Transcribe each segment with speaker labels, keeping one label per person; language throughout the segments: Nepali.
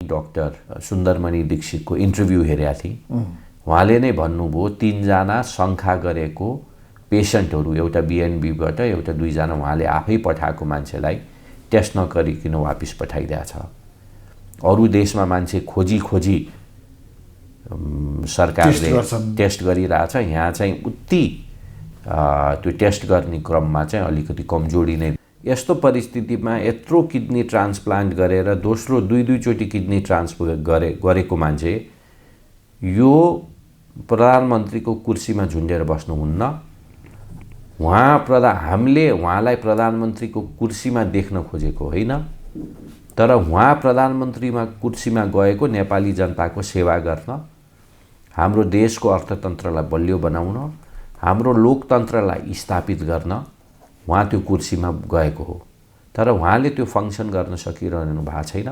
Speaker 1: डाक्टर सुन्दरमणि दीक्षितको इन्टरभ्यू हेरेका थिएँ। उहाँले नै भन्नुभयो 3 जना शङ्का गरेको पेसेन्टहरू एउटा बिएनबीबाट एउटा 2 जना उहाँले आफै पठाएको मान्छेलाई टेस्ट नगरिकन वापिस पठाइदिएछ। अरू देशमा मान्छे खोजी सरकारले टेस्ट गरिरहेछ, यहाँ चाहिँ उति त्यो टेस्ट गर्ने क्रममा चाहिँ अलिकति कमजोरी नै। यस्तो परिस्थितिमा यत्रो किडनी ट्रान्सप्लान्ट गरेर दोस्रो 2 चोटि किडनी ट्रान्सप्लान्ट गरेको मान्छे यो प्रधानमन्त्रीको कुर्सीमा झुन्डेर बस्नुहुन्न। हामीले उहाँलाई प्रधानमन्त्रीको कुर्सीमा देख्न खोजेको होइन, तर उहाँ प्रधानमन्त्रीमा कुर्सीमा गएको नेपाली जनताको सेवा गर्न, हाम्रो देशको अर्थतन्त्रलाई बलियो बनाउन, हाम्रो लोकतन्त्रलाई स्थापित गर्न उहाँ त्यो कुर्सीमा गएको हो। तर उहाँले त्यो फङ्सन गर्न सकिरहनु भएको छैन।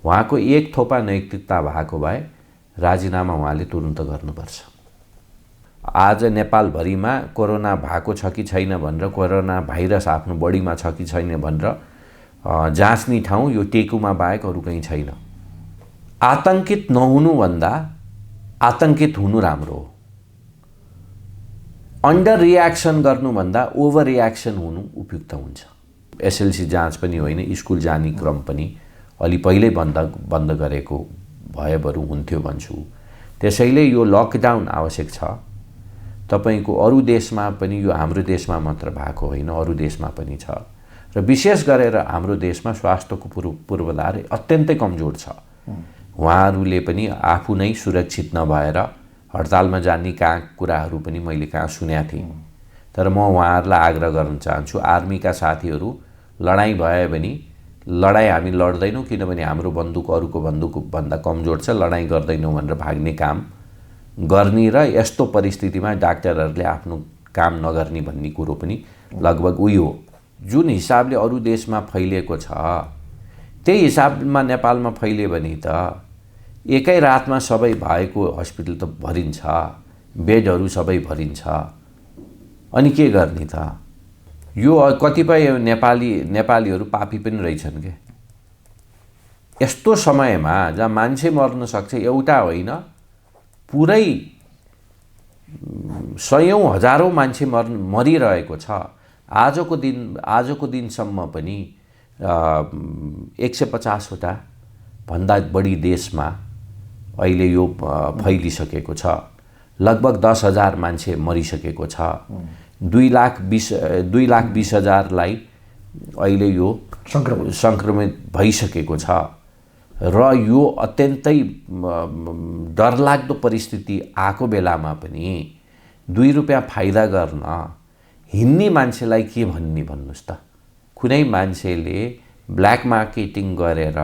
Speaker 1: उहाँको एक थोपा नैतिकता भएको भए राजीनामा उहाँले तुरुन्त गर्नुपर्छ। आज नेपालभरिमा कोरोना भएको छ कि छैन भनेर, कोरोना भाइरस आफ्नो बडीमा छ कि छैन भनेर जाँच्ने ठाउँ यो टेकुमा बाहेक अरू कहीँ छैन। आतंकित नहुनुभन्दा आतंकित हुनु राम्रो हो। अन्डर रियाक्सन गर्नुभन्दा ओभर रियाक्सन हुनु उपयुक्त हुन्छ। एसएलसी जाँच पनि होइन, स्कुल जाने क्रम पनि अलि पहिल्यै बन्द गरेको भए बरु हुन्थ्यो भन्छु। त्यसैले यो लकडाउन आवश्यक छ। तपाईको अरू देशमा पनि, यो हाम्रो देशमा मात्र भएको होइन, अरू देशमा पनि छ। र विशेष गरेर हाम्रो देशमा स्वास्थ्यको पूर्वाधार अत्यन्तै कमजोर छ। उहाँहरूले पनि आफू नै सुरक्षित नभएर हडतालमा जाने कुराहरू पनि मैले कहाँ सुनेको थिएँ। तर म उहाँहरूलाई आग्रह गर्न चाहन्छु, आर्मीका साथीहरू, लडाइँ भए पनि लडाइँ हामी लड्दैनौँ किनभने हाम्रो बन्दुक अरूको बन्दुकभन्दा कमजोर छ, लडाइँ गर्दैनौँ भनेर भाग्ने काम गर्ने र यस्तो परिस्थितिमा डाक्टरहरूले आफ्नो काम नगर्ने भन्ने कुरो पनि लगभग उही हो। जुन हिसाबले अरू देशमा फैलिएको छ त्यही हिसाबमा नेपालमा फैलियो भने त एकै रातमा सबै भएको हस्पिटल त भरिन्छ, बेडहरू सबै भरिन्छ, अनि के गर्ने त? यो कतिपय नेपालीहरू पापी पनि रहेछन् के। यस्तो समयमा जहाँ मान्छे मर्न सक्छ, एउटा होइन पुरै सयौं हजारौं मान्छे मरिरहेको छ। आजको दिनसम्म पनि 150 वटा भन्दा बढी देशमा अहिले यो फैलिसकेको छ। लगभग 10,000 मान्छे मरिसकेको छ। 2,20,000लाई अहिले यो संक्रमित भइसकेको छ र यो अत्यन्तै डरलाग्दो परिस्थिति आएको बेलामा पनि 2 रुपैयाँ फाइदा गर्न हिँड्ने मान्छेलाई के भन्नुहोस् त? कुनै मान्छेले ब्ल्याक मार्केटिङ गरेर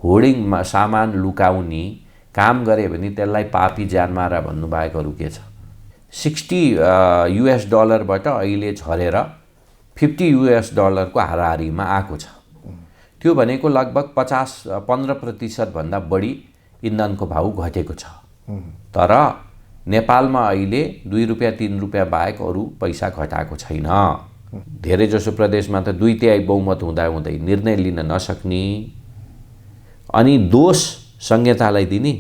Speaker 1: होर्डिङमा सामान लुकाउने काम गरे भने त्यसलाई पापी ज्यानमारा भन्नुभएको अरू के छ? $60 अहिले झरेर $50 को हाराहारीमा आएको छ। त्यो भनेको लगभग 15% भन्दा बढी इन्धनको भाउ घटेको छ। तर नेपालमा अहिले 2 रुपैयाँ 3 रुपैयाँ बाहेक अरू पैसा घटाएको छैन। धेरै जसो प्रदेशमा त 2/3 बहुमत हुँदाहुँदै निर्णय लिन नसक्ने अनि दोष संहितालाई दिने।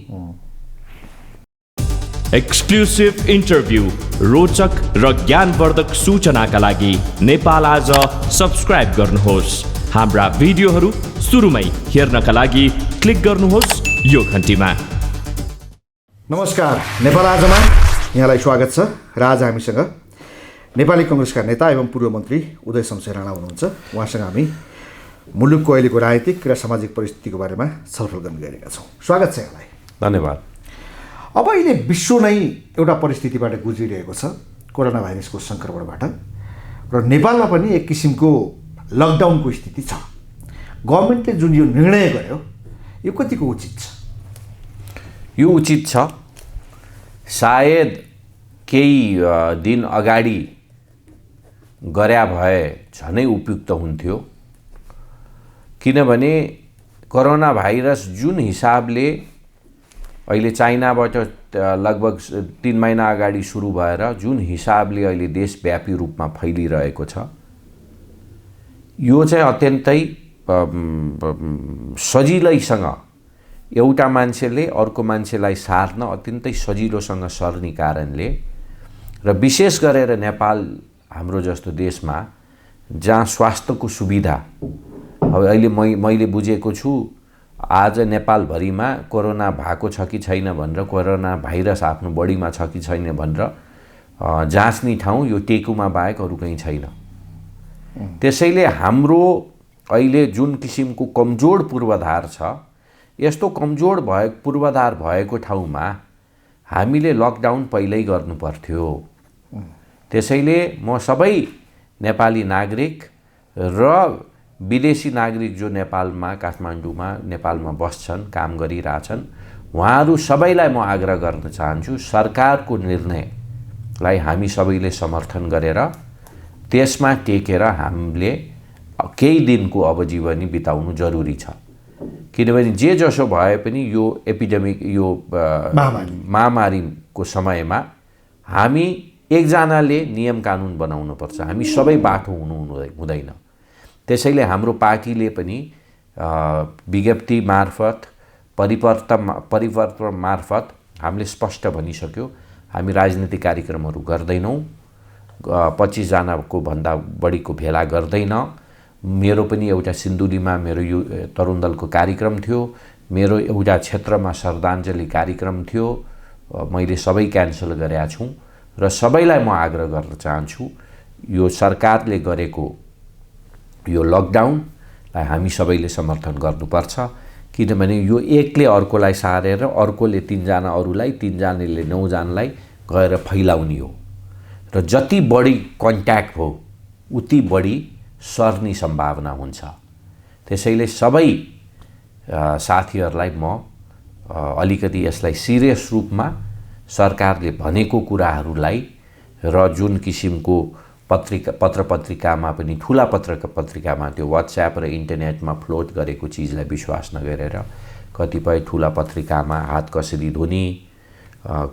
Speaker 2: एक्सक्लुसिभ इन्टरभ्यू, रोचक र ज्ञानवर्धक सूचनाका लागि नेपाल आज सब्स्क्राइब गर्नुहोस्। हाम्रा भिडियोहरू सुरुमै हेर्नका लागि क्लिक गर्नुहोस् यो घण्टीमा।
Speaker 3: नमस्कार, नेपाल आजमा यहाँलाई स्वागत छ र आज हामीसँग नेपाली कांग्रेसका नेता एवं पूर्व मन्त्री उदय शमशेर राणा हुनुहुन्छ। उहाँसँग हामी मुलुकको अहिलेको राजनीतिक र सामाजिक परिस्थितिको बारेमा छलफल गर्न गएका छौँ। स्वागत छ यहाँलाई।
Speaker 1: धन्यवाद।
Speaker 3: अब अहिले विश्व नै एउटा परिस्थितिबाट गुज्रिरहेको छ, कोरोना भाइरसको सङ्क्रमणबाट, र नेपालमा पनि एक किसिमको लकडाउनको स्थिति छ। गभर्मेन्टले जुन यो निर्णय गर्यो यो कतिको उचित छ?
Speaker 1: यो उचित छ। सायद केही दिन अगाडि गरे भए झनै उपयुक्त हुन्थ्यो, किनभने कोरोना भाइरस जुन हिसाबले अहिले चाइनाबाट लगभग 3 महिना अगाडि सुरु भएर जुन हिसाबले अहिले देशव्यापी रूपमा फैलिरहेको छ, यो चाहिँ अत्यन्तै सजिलैसँग एउटा मान्छेले अर्को मान्छेलाई सार्न अत्यन्तै सजिलोसँग सर्ने कारणले र विशेष गरेर नेपाल हाम्रो जस्तो देशमा जहाँ स्वास्थ्यको सुविधा अब अहिले मैले बुझेको छु आज नेपालभरिमा कोरोना भएको छ कि छैन भनेर कोरोना भाइरस आफ्नो बडीमा छ कि छैन भनेर जाँच्ने ठाउँ यो टेकुमा बाहेक अरू कहीँ छैन। त्यसैले हाम्रो अहिले जुन किसिमको कमजोर पूर्वाधार छ यस्तो कमजोर पूर्वाधार भएको ठाउँमा हामीले लकडाउन पहिल्यै गर्नु पर्थ्यो। त्यसैले म सबै नेपाली नागरिक र विदेशी नागरिक जो नेपालमा काठमाडौँमा नेपालमा बस्छन् काम गरिरहेछन् उहाँहरू सबैलाई म आग्रह गर्न चाहन्छु सरकारको निर्णयलाई हामी सबैले समर्थन गरेर त्यसमा टेकेर हामीले केही दिनको अवजीवनी बिताउनु जरुरी छ। किनभने जे जसो भए पनि यो एपिडेमिक यो महामारीको समयमा हामी एकजनाले नियम कानुन बनाउनुपर्छ, हामी सबै बाटो हुँदैन। त्यसैले हाम्रो पार्टीले पनि विज्ञप्ति मार्फत परिपत्र मार्फत हामीले स्पष्ट भनिसक्यो हामी राजनीतिक कार्यक्रमहरू गर्दैनौँ, 25 जनाको भन्दा बढीको भेला गर्दैन। मेरो पनि एउटा सिन्धुलीमा मेरो यो तरुण दलको कार्यक्रम थियो, मेरो एउटा क्षेत्रमा श्रद्धाञ्जली कार्यक्रम थियो, मैले सबै क्यान्सल गरेका छु र सबैलाई म आग्रह गर्न चाहन्छु यो सरकारले गरेको यो लकडाउनलाई हामी सबैले समर्थन गर्नुपर्छ। किनभने यो एकले अर्कोलाई सारेर अर्कोले 3 जना अरूलाई 3 जनाले 9 जनालाई गएर फैलाउने हो र जति बढी कन्ट्याक्ट हो उति बढी सर्ने सम्भावना हुन्छ। त्यसैले सबै साथीहरूलाई म अलिकति यसलाई सिरियस रूपमा सरकारले भनेको कुराहरूलाई र जुन किसिमको पत्र पत्रिकामा पनि ठुला पत्रिकामा त्यो व्हाट्सएप र इन्टरनेटमा फ्लोट गरेको चिजलाई विश्वास नगरेर कतिपय ठुला पत्रिकामा हात कसरी धुने,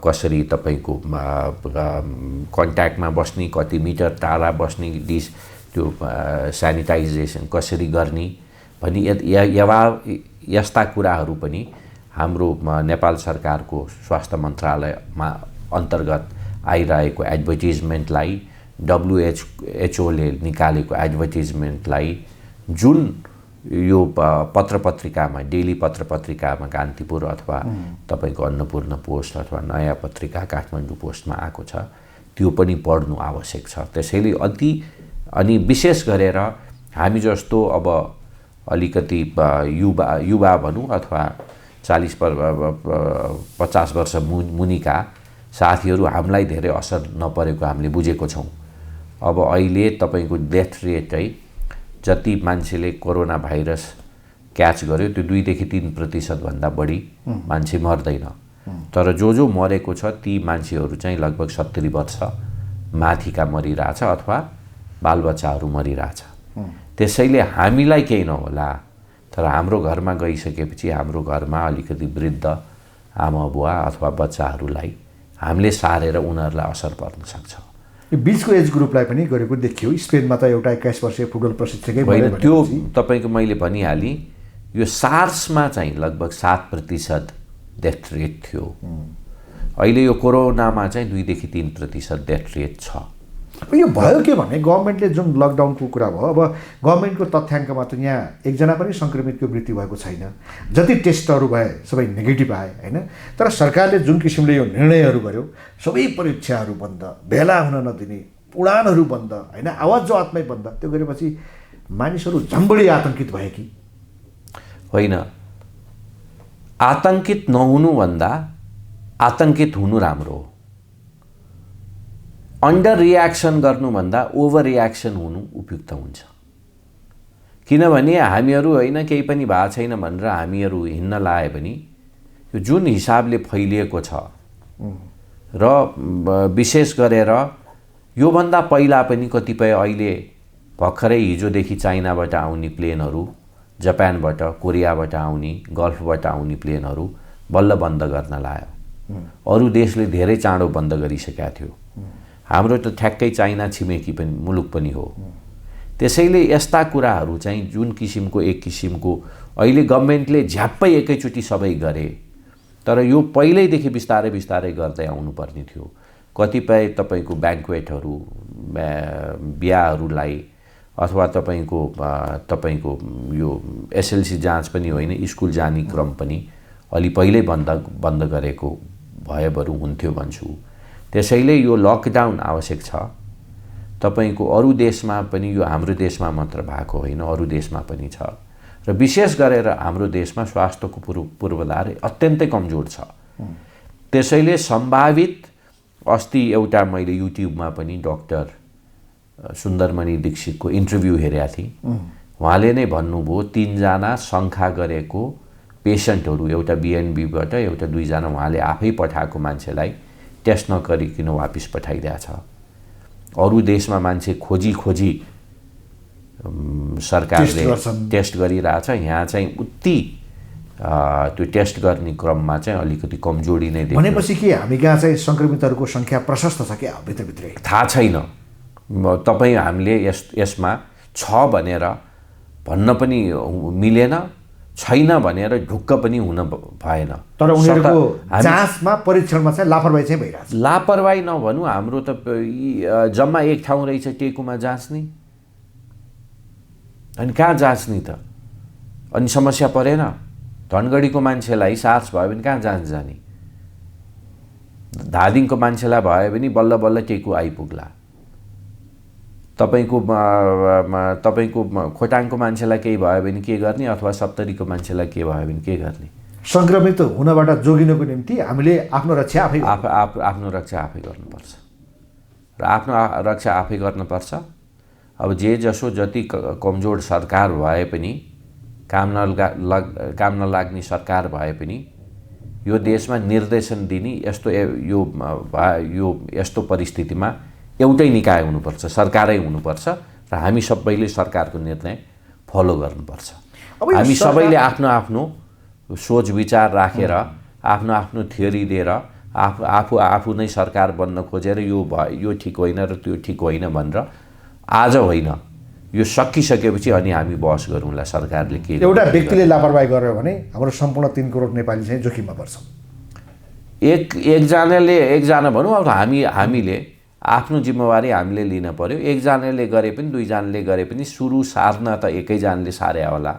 Speaker 1: कसरी तपाईको कन्ट्याक्टमा बस्ने, कति मिटर टाढा बस्ने, त्यो स्यानिटाइजेसन कसरी गर्ने भनी यस्ता कुराहरू पनि हाम्रो नेपाल सरकारको स्वास्थ्य मन्त्रालयमा अन्तर्गत आइरहेको एडभर्टिजमेन्टलाई WHOले निकालेको एडभर्टिजमेन्टलाई जुन यो पत्र पत्रिकामा डेली पत्र पत्रिकामा कान्तिपुर अथवा तपाईको अन्नपूर्ण पोस्ट अथवा नयाँ पत्रिका काठमाडौँ पोस्टमा आएको छ त्यो पनि पढ्नु आवश्यक छ। त्यसैले अनि विशेष गरेर हामी जस्तो अब अलिकति युवा भनौँ अथवा 40-50 वर्ष मुनिका साथीहरू हामीलाई धेरै असर नपरेको हामीले बुझेको छौँ। अब अहिले तपाईको डेथ रेटै जति मान्छेले कोरोना भाइरस क्याच गर्यो त्यो 2 देखि 3% भन्दा बढी मान्छे मर्दैन। तर जो मरेको छ ती मान्छेहरू चाहिँ लगभग 70 वर्ष माथिका मरिरहेछ अथवा बालबच्चाहरू मरिरहेछ। त्यसैले हामीलाई केही नहोला तर हाम्रो घरमा गइसकेपछि हाम्रो घरमा अलिकति वृद्ध आमा बुवा अथवा बच्चाहरूलाई हामीले सारेर उनीहरूलाई असर पर्न सक्छ।
Speaker 3: यो बीचको एज ग्रुपलाई पनि गरेको देखियो। स्पेनमा त एउटा 21 वर्षीय फुटबल प्रशिक्षकै
Speaker 1: होइन, त्यो तपाईको मैले भनिहालेँ यो सार्समा चाहिँ लगभग 7% डेथ रेट थियो। अहिले यो कोरोनामा चाहिँ 2 देखि 3% डेथ रेट छ।
Speaker 3: यो भयो के भने गभर्नमेन्टले जुन लकडाउनको कुरा भयो, अब गभर्नमेन्टको तथ्याङ्कमा त यहाँ एकजना पनि सङ्क्रमितको मृत्यु भएको छैन, जति टेस्टहरू भए सबै नेगेटिभ आए होइन। तर सरकारले जुन किसिमले यो निर्णयहरू गर्यो, सबै परीक्षाहरू बन्द, भेला हुन नदिने, उडानहरू बन्द होइन, आवाज जवातमै बन्द, त्यो गरेपछि मानिसहरू झम्बडी आतङ्कित भए कि
Speaker 1: होइन? आतङ्कित नहुनुभन्दा आतङ्कित हुनु राम्रो हो। अन्डर रियाक्सन गर्नुभन्दा ओभर रियाक्सन हुनु उपयुक्त हुन्छ। किनभने हामीहरू होइन केही पनि भएको छैन भनेर हामीहरू हिँड्न लाए पनि यो जुन हिसाबले फैलिएको छ र विशेष गरेर योभन्दा पहिला पनि कतिपय अहिले भर्खरै हिजोदेखि चाइनाबाट आउने प्लेनहरू, जापानबाट, कोरियाबाट आउने, गल्फबाट आउने प्लेनहरू बल्ल बन्द गर्न लायो। अरू देशले धेरै चाँडो बन्द गरिसकेका थियो। हाम्रो त ठ्याक्कै चाइना छिमेकी पनि मुलुक पनि हो। त्यसैले यस्ता कुराहरू चाहिँ जुन किसिमको एक किसिमको अहिले गभर्नमेन्टले झ्याप्पै एकैचोटि सबै गरे, तर यो पहिल्यैदेखि बिस्तारै बिस्तारै गर्दै आउनुपर्ने थियो। कतिपय तपाईँको ब्याङ्क्वेटहरू, बिहाहरूलाई अथवा तपाईँको यो एसएलसी जाँच पनि होइन, स्कुल जाने क्रम पनि अलि पहिल्यै बन्द गरेको भए बरु हुन्थ्यो भन्छु। त्यसैले यो लकडाउन आवश्यक छ। तपाईँको अरू देशमा पनि, यो हाम्रो देशमा मात्र भएको होइन, अरू देशमा पनि छ र विशेष गरेर हाम्रो देशमा स्वास्थ्यको पूर्वाधार अत्यन्तै कमजोर छ। त्यसैले सम्भावित अस्ति एउटा मैले युट्युबमा पनि डाक्टर सुन्दरमणि दीक्षितको इन्टरभ्यू हेरेका थिएँ। उहाँले नै भन्नुभयो 3 जना शङ्का गरेको पेसेन्टहरू, एउटा बिएनबीबाट एउटा 2 जना उहाँले आफै पठाएको मान्छेलाई टेस्ट नगरिकन वापिस पठाइदिएको छ। अरू देशमा मान्छे खोजी सरकारले टेस्ट गरिरहेछ, यहाँ चाहिँ उति त्यो टेस्ट गर्ने क्रममा चाहिँ अलिकति कमजोरी नै देखिन्छ।
Speaker 3: भनेपछि के हामी कहाँ चाहिँ सङ्क्रमितहरूको सङ्ख्या प्रशस्त छ क्या भित्रभित्रै?
Speaker 1: थाहा छैन। तपाईँ हामीले यसमा छ भनेर भन्न पनि मिलेन, छैन भनेर ढुक्क पनि हुन भएन।
Speaker 3: तर उनीहरूको जाँचमा परीक्षणमा चाहिँ लापरवाही चाहिँ भइरहेछ।
Speaker 1: लापरवाही नभनौँ, हाम्रो त जम्मा एक ठाउँ रहेछ टेकुमा जाँच्ने, अनि कहाँ जाँच्ने त? अनि समस्या परेन? धनगढीको मान्छेलाई सार्स भयो भने कहाँ जाँच जाने? धादिङको मान्छेलाई भयो भने बल्ल बल्ल टेकु आइपुग्ला। तपाईँको खोटाङको मान्छेलाई केही भयो भने के गर्ने, अथवा सप्तरीको मान्छेलाई के भयो भने के गर्ने?
Speaker 3: सङ्क्रमित हुनबाट जोगिनको निम्ति हामीले आफ्नो रक्षा
Speaker 1: आफ्नो रक्षा आफै गर्नुपर्छ र आफ्नो रक्षा आफै गर्नुपर्छ। अब जे जसो जति कमजोर सरकार भए पनि, काम नलाग्ने सरकार भए पनि यो देशमा निर्देशन दिने यस्तो परिस्थितिमा एउटै निकाय हुनुपर्छ, सरकारै हुनुपर्छ र हामी सबैले सरकारको निर्णय फलो गर्नुपर्छ। हामी सबैले आफ्नो आफ्नो सोच विचार राखेर, आफ्नो आफ्नो थ्योरी दिएर आफू नै सरकार बन्न खोजेर यो ठिक होइन र त्यो ठिक होइन भनेर आज होइन, यो सकिसकेपछि अनि हामी बहस गरौँला सरकारले के।
Speaker 3: एउटा व्यक्तिले लापरवाही गर्यो भने हाम्रो सम्पूर्ण 3 करोड नेपाली चाहिँ जोखिममा पर्छ। एकजना भनौँ, अब हामीले आफ्नो जिम्मेवारी हामीले लिन पर्यो। एकजनाले गरे पनि 2 जनाले गरे पनि सुरु सार्न त एकैजनाले सारे होला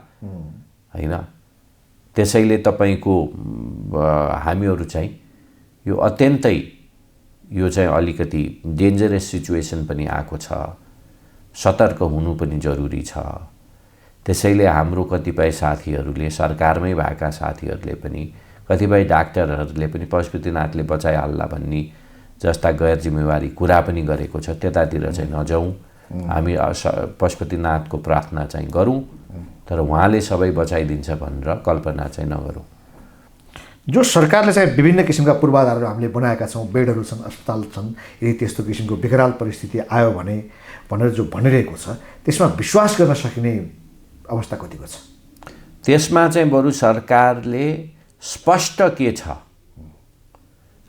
Speaker 3: होइन। त्यसैले तपाईँको हामीहरू चाहिँ यो अत्यन्तै यो चाहिँ अलिकति डेन्जरस सिचुएसन पनि आएको छ, सतर्क हुनु पनि जरुरी छ। त्यसैले हाम्रो कतिपय साथीहरूले, सरकारमै भएका साथीहरूले पनि, कतिपय डाक्टरहरूले पनि पशुपतिनाथले बचाइहाल्ला भन्ने जस्ता गैर जिम्मेवारी कुरा पनि गरेको छ। त्यतातिर चाहिँ नजाउँ, हामी पशुपतिनाथको प्रार्थना चाहिँ गरौँ, तर उहाँले सबै बचाइदिन्छ भनेर कल्पना चाहिँ नगरौँ। जो सरकारले चाहिँ विभिन्न किसिमका पूर्वाधारहरू हामीले बनाएका छौँ, बेडहरू छन्, अस्पताल छन्, यदि त्यस्तो किसिमको विकराल परिस्थिति आयो भने भनेर जो भनिरहेको छ, त्यसमा विश्वास गर्न सकिने अवस्था कतिको छ?
Speaker 1: त्यसमा चाहिँ बरु सरकारले स्पष्ट के छ,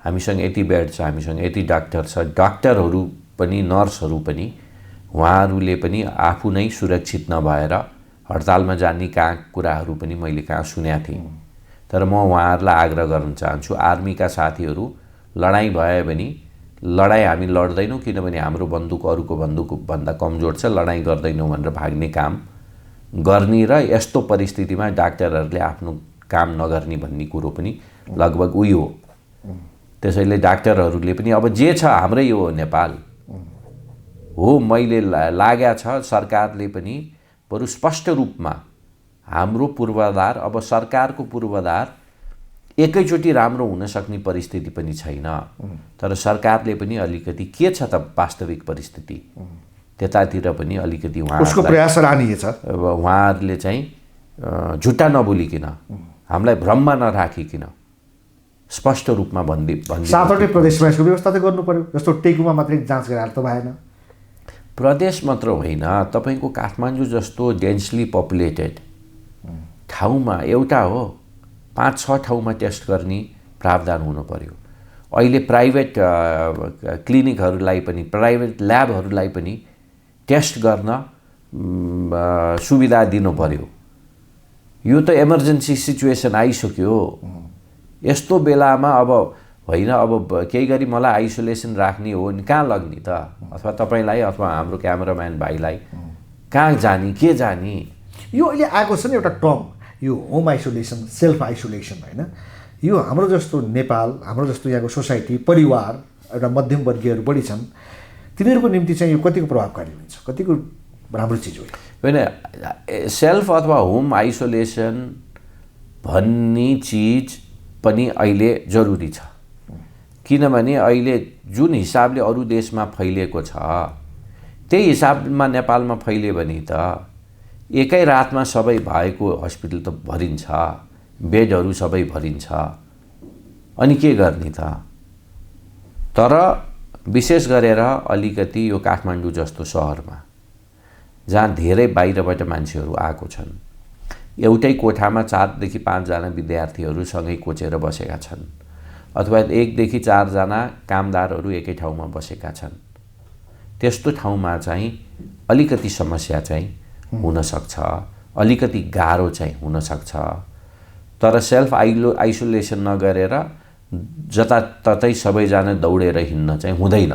Speaker 1: हामीसँग यति बेड छ, हामीसँग यति डाक्टर छ, डाक्टरहरू पनि नर्सहरू पनि उहाँहरूले पनि आफू नै सुरक्षित नभएर हडतालमा जाने कुराहरू पनि मैले कहाँ सुनेको थिएँ। तर म उहाँहरूलाई आग्रह गर्न चाहन्छु, आर्मीका साथीहरू, लडाइँ भयो भने लडाइँ हामी लड्दैनौँ, किनभने हाम्रो बन्दुक अरूको बन्दुकभन्दा कमजोर छ, लडाइँ गर्दैनौँ भनेर भाग्ने काम गर्ने र यस्तो परिस्थितिमा डाक्टरहरूले आफ्नो काम नगर्ने भन्ने कुरो पनि लगभग उही हो। त्यसैले डाक्टरहरूले पनि अब जे छ हाम्रै हो नेपाल हो, मैले लागेको छ सरकारले पनि बरु स्पष्ट रूपमा हाम्रो पूर्वाधार, अब सरकारको पूर्वाधार एकैचोटि राम्रो हुन सक्ने परिस्थिति पनि छैन, तर सरकारले पनि अलिकति के छ त वास्तविक परिस्थिति त्यतातिर पनि अलिकति
Speaker 3: उसको प्रयास सराहनीय छ।
Speaker 1: उहाँहरूले चाहिँ झुट्टा नबोलिकन, हामीलाई भ्रममा नराखिकन स्पष्ट रूपमा भन्दै
Speaker 3: 7वटै प्रदेशमा यसको व्यवस्था त गर्नु पर्यो। जस्तो टेकुमा मात्रै जाँच गराएर त भएन।
Speaker 1: प्रदेश मात्र होइन, तपाईँको काठमाडौँ जस्तो डेन्सली पपुलेटेड ठाउँमा एउटा हो 5-6 ठाउँमा टेस्ट गर्ने प्रावधान हुनु पर्यो। अहिले प्राइभेट क्लिनिकहरूलाई पनि, प्राइभेट ल्याबहरूलाई पनि टेस्ट गर्न सुविधा दिनु पर्यो। यो त इमर्जेन्सी सिचुएसन आइसक्यो। यस्तो बेलामा अब होइन, अब केही गरी मलाई आइसोलेसन राख्ने हो नि कहाँ लग्ने त, अथवा तपाईँलाई अथवा हाम्रो क्यामेराम्यान भाइलाई कहाँ जाने, के जाने?
Speaker 3: यो अहिले आएको छ नि एउटा टर्म, यो होम आइसोलेसन, सेल्फ आइसोलेसन होइन। यो हाम्रो जस्तो नेपाल, हाम्रो जस्तो यहाँको सोसाइटी, परिवार, एउटा मध्यम वर्गीयहरू बढी छन्, तिनीहरूको निम्ति चाहिँ यो कतिको प्रभावकारी हुन्छ, कतिको राम्रो चिज हो?
Speaker 1: होइन, सेल्फ अथवा होम आइसोलेसन भन्ने चिज पनि अहिले जरुरी छ। किनभने अहिले जुन हिसाबले अरू देशमा फैलिएको छ त्यही हिसाबमा नेपालमा फैल्यो भने त एकै रातमा सबै भएको हस्पिटल त भरिन्छ, बेडहरू सबै भरिन्छ, अनि के गर्ने त? तर विशेष गरेर अलिकति यो काठमाडौँ जस्तो सहरमा जहाँ धेरै बाहिरबाट मान्छेहरू आएको छन्, एउटै कोठामा 4 देखि 5 जना विद्यार्थीहरू सँगै कोचेर बसेका छन्, अथवा 1 देखि 4 जना कामदारहरू एकै ठाउँमा बसेका छन्। त्यस्तो ठाउँमा चाहिँ अलिकति समस्या चाहिँ हुन सक्छ, अलिकति गाह्रो चाहिँ हुन सक्छ। तर सेल्फ आइसोलेसन नगरेर जताततै सबैजना दौडेर हिँड्न चाहिँ हुँदैन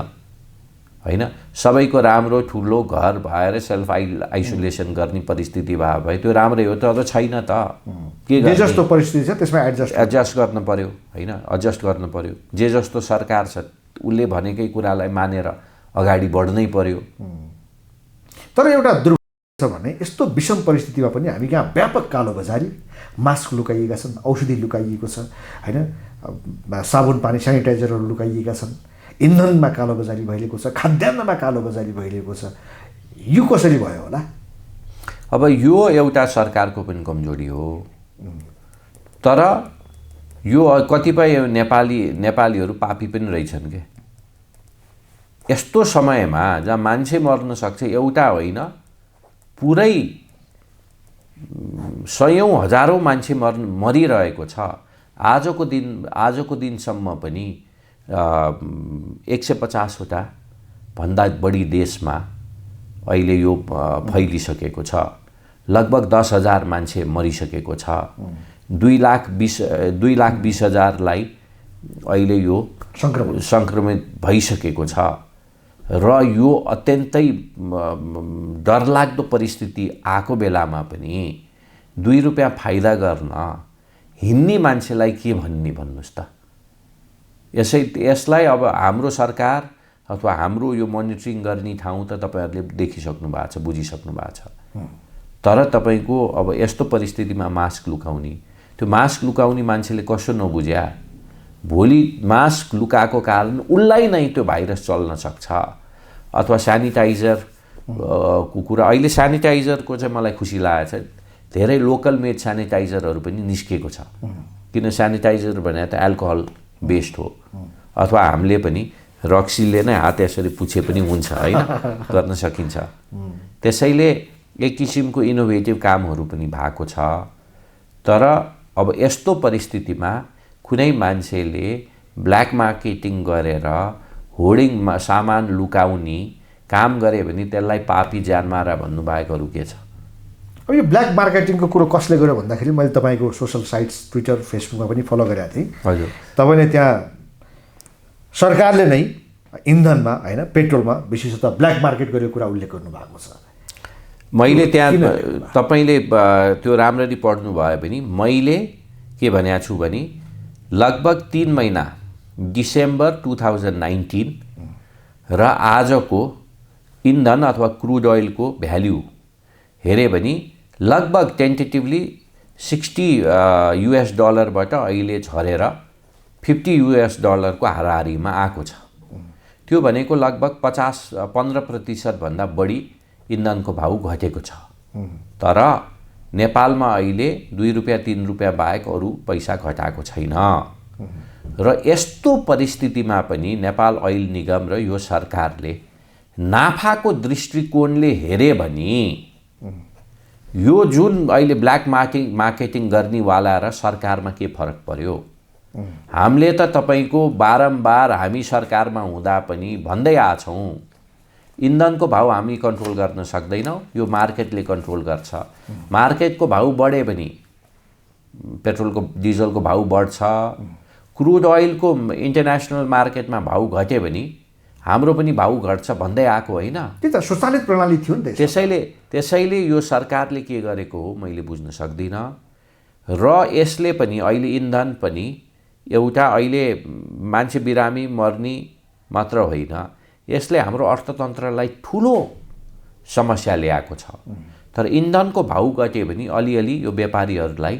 Speaker 1: होइन। सबैको राम्रो ठुलो घर भएर सेल्फ आइसोलेसन गर्ने परिस्थिति भए त्यो राम्रै हो, तर छैन त के गर्ने?
Speaker 3: जे जस्तो परिस्थिति छ त्यसमा
Speaker 1: एडजस्ट गर्न पर्यो होइन, एडजस्ट गर्न पर्यो। जे जस्तो सरकार छ उसले भनेकै कुरालाई मानेर अगाडि बढ्नै पर्यो।
Speaker 3: तर एउटा दुर्भाग्य छ भने यस्तो विषम परिस्थितिमा पनि हामी कहाँ व्यापक कालोबजारी, मास्क लुकाइएका छन्, औषधि लुकाइएको छ होइन, साबुन पानी सेनिटाइजरहरू लुकाइएका छन्, इन्धनमा कालोबजारी भइरहेको छ, खाद्यान्नमा कालोबजारी भइरहेको छ। यो कसरी भयो होला?
Speaker 1: अब यो एउटा सरकारको पनि कमजोरी हो। तर यो कतिपय नेपालीहरू पापी पनि रहेछन् के। यस्तो समयमा जहाँ मान्छे मर्न सक्छ, एउटा होइन पुरै सयौँ हजारौँ मान्छे मरिरहेको छ। आजको दिनसम्म पनि 150वटा भन्दा बढी देशमा अहिले यो फैलिसकेको छ। लगभग 10,000 मान्छे मरिसकेको छ। 2,20,000लाई अहिले यो सङ्क्रमित भइसकेको छ। र यो अत्यन्तै डरलाग्दो परिस्थिति आएको बेलामा पनि 2 रुपियाँ फाइदा गर्न हिँड्ने मान्छेलाई के भन्नुहोस् त? यसलाई अब हाम्रो सरकार अथवा हाम्रो यो मोनिटरिङ गर्ने ठाउँ त तपाईहरुले देखिसक्नु भएको छ, बुझिसक्नु भएको छ। तर तपाईको अब यस्तो परिस्थितिमा मास्क लुकाउने, त्यो मास्क लुकाउने मान्छेले कसो नबुझ्या, भोलि मास्क लुकाएको कारण उल्लाई नै त्यो भाइरस चल्न सक्छ। अथवा स्यानिटाइजर को कुरा, अहिले स्यानिटाइजरको चाहिँ मलाई खुसी लागेको छ, धेरै लोकल मेड स्यानिटाइजरहरू पनि निस्किएको छ। किन स्यानिटाइजर भने त एल्कोहल बेस्ड हो, अथवा हामीले पनि रक्सीले नै हात यसरी पुछे पनि हुन्छ हैन, गर्न सकिन्छ। त्यसैले एक किसिमको इनोभेटिभ कामहरू पनि भएको छ। तर अब यस्तो परिस्थितिमा कुनै मान्छेले ब्ल्याक मार्केटिङ गरेर होर्डिङमा सामान लुकाउने काम गरे भने त्यसलाई पापी ज्यानमारा भन्नु बाहेक अरु के छ?
Speaker 3: अब यो ब्ल्याक मार्केटिङको कुरो कसले गर्यो भन्दाखेरि मैले तपाईको सोशल साइट्स ट्विटर फेसबुकमा पनि फलो गरेको थिएँ।
Speaker 1: हजुर,
Speaker 3: तपाईले त्यहाँ सरकारले नै इन्धनमा हैन पेट्रोलमा विशेषतः ब्ल्याक मार्केट गरेको कुरा उल्लेख गर्नु भएको छ।
Speaker 1: मैले त्यहाँ तपाईले त्यो राम्ररी पढ्नु भयो भने मैले के भनेको छु भने लगभग 3 महिना डिसेम्बर 2019 र आजको इन्धन अथवा क्रुड ओइलको भ्याल्यु हेरे भने लगभग टेन्टेटिभली $60 बाट अहिले झरेर $50 को हाराहारीमा आएको छ। त्यो भनेको लगभग 15% भन्दा बढी इन्धनको भाउ घटेको छ। तर नेपालमा अहिले 2 रुपैयाँ 3 रुपैयाँ बाहेक अरु पैसा घटाएको छैन। र यस्तो परिस्थितिमा पनि नेपाल ओइल निगम र यो सरकारले नाफाको दृष्टिकोणले हेरे भने यो जुन अहिले ब्ल्याक मार्केटिङ गर्नेवाला र सरकारमा के फरक पर्यो? हामीले त तपाईको बारम्बार हामी सरकारमा हुँदा पनि भन्दै आछौं, इन्धनको भाउ हामी कन्ट्रोल गर्न सक्दैनौँ, यो मार्केटले कन्ट्रोल गर्छ। मार्केटको भाउ बढे पनि पेट्रोलको डिजलको भाउ बढ्छ, क्रुड अइलको इन्टरनेसनल मार्केटमा भाउ घट्यो भने हाम्रो पनि भाउ घट्छ भन्दै आएको होइन।
Speaker 3: त्यो त स्वचालित प्रणाली थियो नि त।
Speaker 1: त्यसैले यो सरकारले के गरेको हो मैले बुझ्न सक्दिनँ। र यसले पनि अहिले इन्धन पनि एउटा अहिले मान्छे बिरामी मर्ने मात्र होइन, यसले हाम्रो अर्थतन्त्रलाई ठुलो समस्या ल्याएको छ। तर इन्धनको भाउ घट्यो भने अलिअलि यो व्यापारीहरूलाई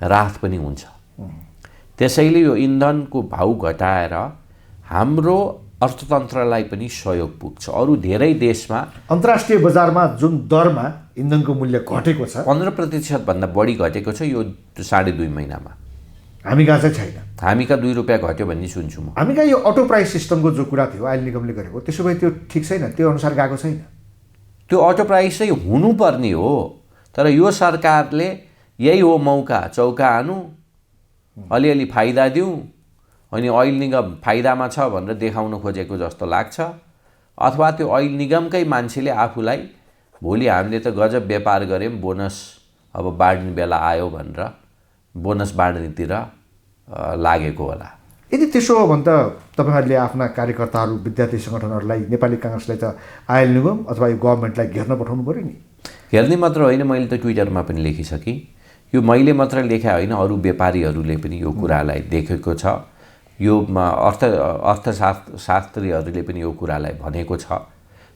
Speaker 1: राहत पनि हुन्छ। त्यसैले यो इन्धनको भाउ घटाएर हाम्रो अर्थतन्त्रलाई पनि सहयोग पुग्छ। अरू धेरै देशमा
Speaker 3: अन्तर्राष्ट्रिय बजारमा जुन दरमा इन्धनको मूल्य घटेको छ
Speaker 1: 15% भन्दा बढी घटेको छ यो 2.5 महिनामा।
Speaker 3: हामी कहाँ चाहिँ छैन।
Speaker 1: हामी कहाँ 2 रुपियाँ घट्यो भन्ने सुन्छु म।
Speaker 3: हामी कहाँ यो अटो प्राइस सिस्टमको जो कुरा थियो आयल निगमले गरेको, त्यसो भए त्यो ठिक छैन, त्यो अनुसार गएको छैन।
Speaker 1: त्यो अटो प्राइस चाहिँ हुनुपर्ने हो, तर यो सरकारले यही हो मौका, चौका हानु, अलिअलि फाइदा दिउँ अनि अइल निगम फाइदामा छ भनेर देखाउन खोजेको जस्तो लाग्छ। अथवा त्यो अइल निगमकै मान्छेले आफूलाई भोलि हामीले त गजब व्यापार गऱ्यौँ, बोनस अब बाँड्ने बेला आयो भनेर बोनस बाँड्नेतिर लागेको होला।
Speaker 3: यदि त्यसो हो भने त तपाईँहरूले आफ्ना कार्यकर्ताहरू विद्यार्थी सङ्गठनहरूलाई नेपाली काङ्ग्रेसलाई त आयल निगम अथवा यो गभर्मेन्टलाई घेर्न पठाउनु पऱ्यो नि।
Speaker 1: हेर्ने मात्र होइन, मैले त ट्विटरमा पनि लेखिसकेँ। यो मैले मात्र लेखे होइन, अरू व्यापारीहरूले पनि यो कुरालाई देखेको छ। यो अर्थशास्त्रीहरूले पनि यो कुरालाई भनेको छ।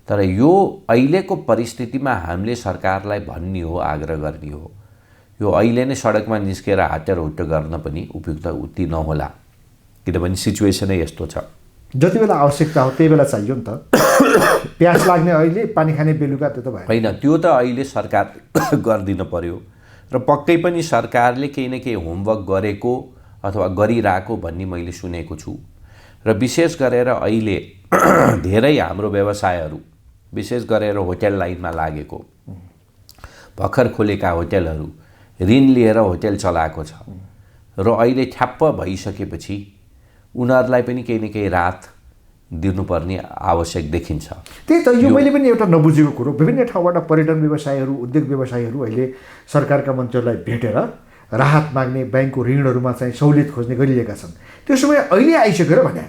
Speaker 1: तर यो अहिलेको परिस्थितिमा हामीले सरकारलाई भन्ने हो, आग्रह गर्ने हो, यो अहिले नै सडकमा निस्केर हाटेरहुट्ट गर्न पनि उपयुक्त उति नहोला, किनभने सिचुएसनै यस्तो छ।
Speaker 3: जति बेला आवश्यकता हो त्यही बेला चाहियो नि त। प्यास लाग्ने अहिले, पानी खाने बेलुका, त्यो त भयो
Speaker 1: होइन। त्यो त अहिले सरकार गरिदिन पर्यो र पक्कै पनि सरकारले केही न केही होमवर्क गरेको अथवा गरिरहेको भन्ने मैले सुनेको छु। र विशेष गरेर अहिले धेरै हाम्रो व्यवसायहरू, विशेष गरेर होटेल लाइनमा लागेको, भर्खर खोलेका होटेलहरू ऋण लिएर होटेल चलाएको छ र अहिले ठ्याप्प भइसकेपछि उनीहरूलाई पनि केही न केही राहत दिनुपर्ने आवश्यक देखिन्छ।
Speaker 3: त्यही त यो मैले पनि एउटा नबुझेको कुरो, विभिन्न ठाउँबाट पर्यटन व्यवसायीहरू, उद्योग व्यवसायीहरू अहिले सरकारका मन्त्रीहरूलाई भेटेर राहत माग्ने, ब्याङ्कको ऋणहरूमा चाहिँ सहुलियत खोज्ने गरिरहेका छन्। त्यो समय अहिले आइसक्यो र भने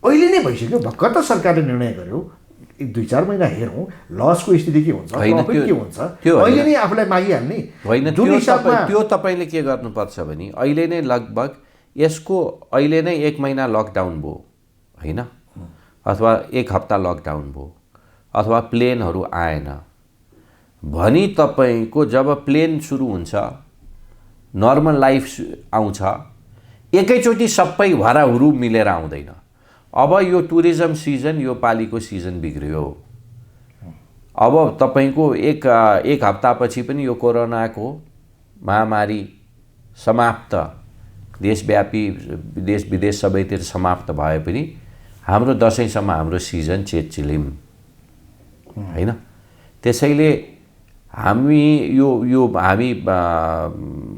Speaker 3: अहिले नै भइसक्यो। भर्खर त सरकारले निर्णय गर्यो, 2-4 महिना हेरौँ लसको स्थिति के हुन्छ, प्रफिट के हुन्छ, अहिले नै आफूलाई मागिहाल्ने
Speaker 1: होइन।
Speaker 3: जुन हिसाबमा
Speaker 1: त्यो तपाईँले के गर्नुपर्छ भने अहिले नै लगभग यसको अहिले नै 1 महिना लकडाउन भयो होइन, अथवा 1 हप्ता लकडाउन भयो, अथवा प्लेनहरू आएन भनी तपाईँको जब प्लेन सुरु हुन्छ, नर्मल लाइफ आउँछ, एकैचोटि सबै भराहुरु मिलेर आउँदैन। अब यो टुरिज्म सिजन, यो पालीको सिजन बिग्रियो। अब तपाईको एक हप्तापछि पनि यो कोरोनाको महामारी समाप्त, देशव्यापी देश विदेश सबैतिर समाप्त भए पनि हाम्रो दशैंसम्म हाम्रो सिजन चेतचिलिम हैन। त्यसैले हामी यो हामी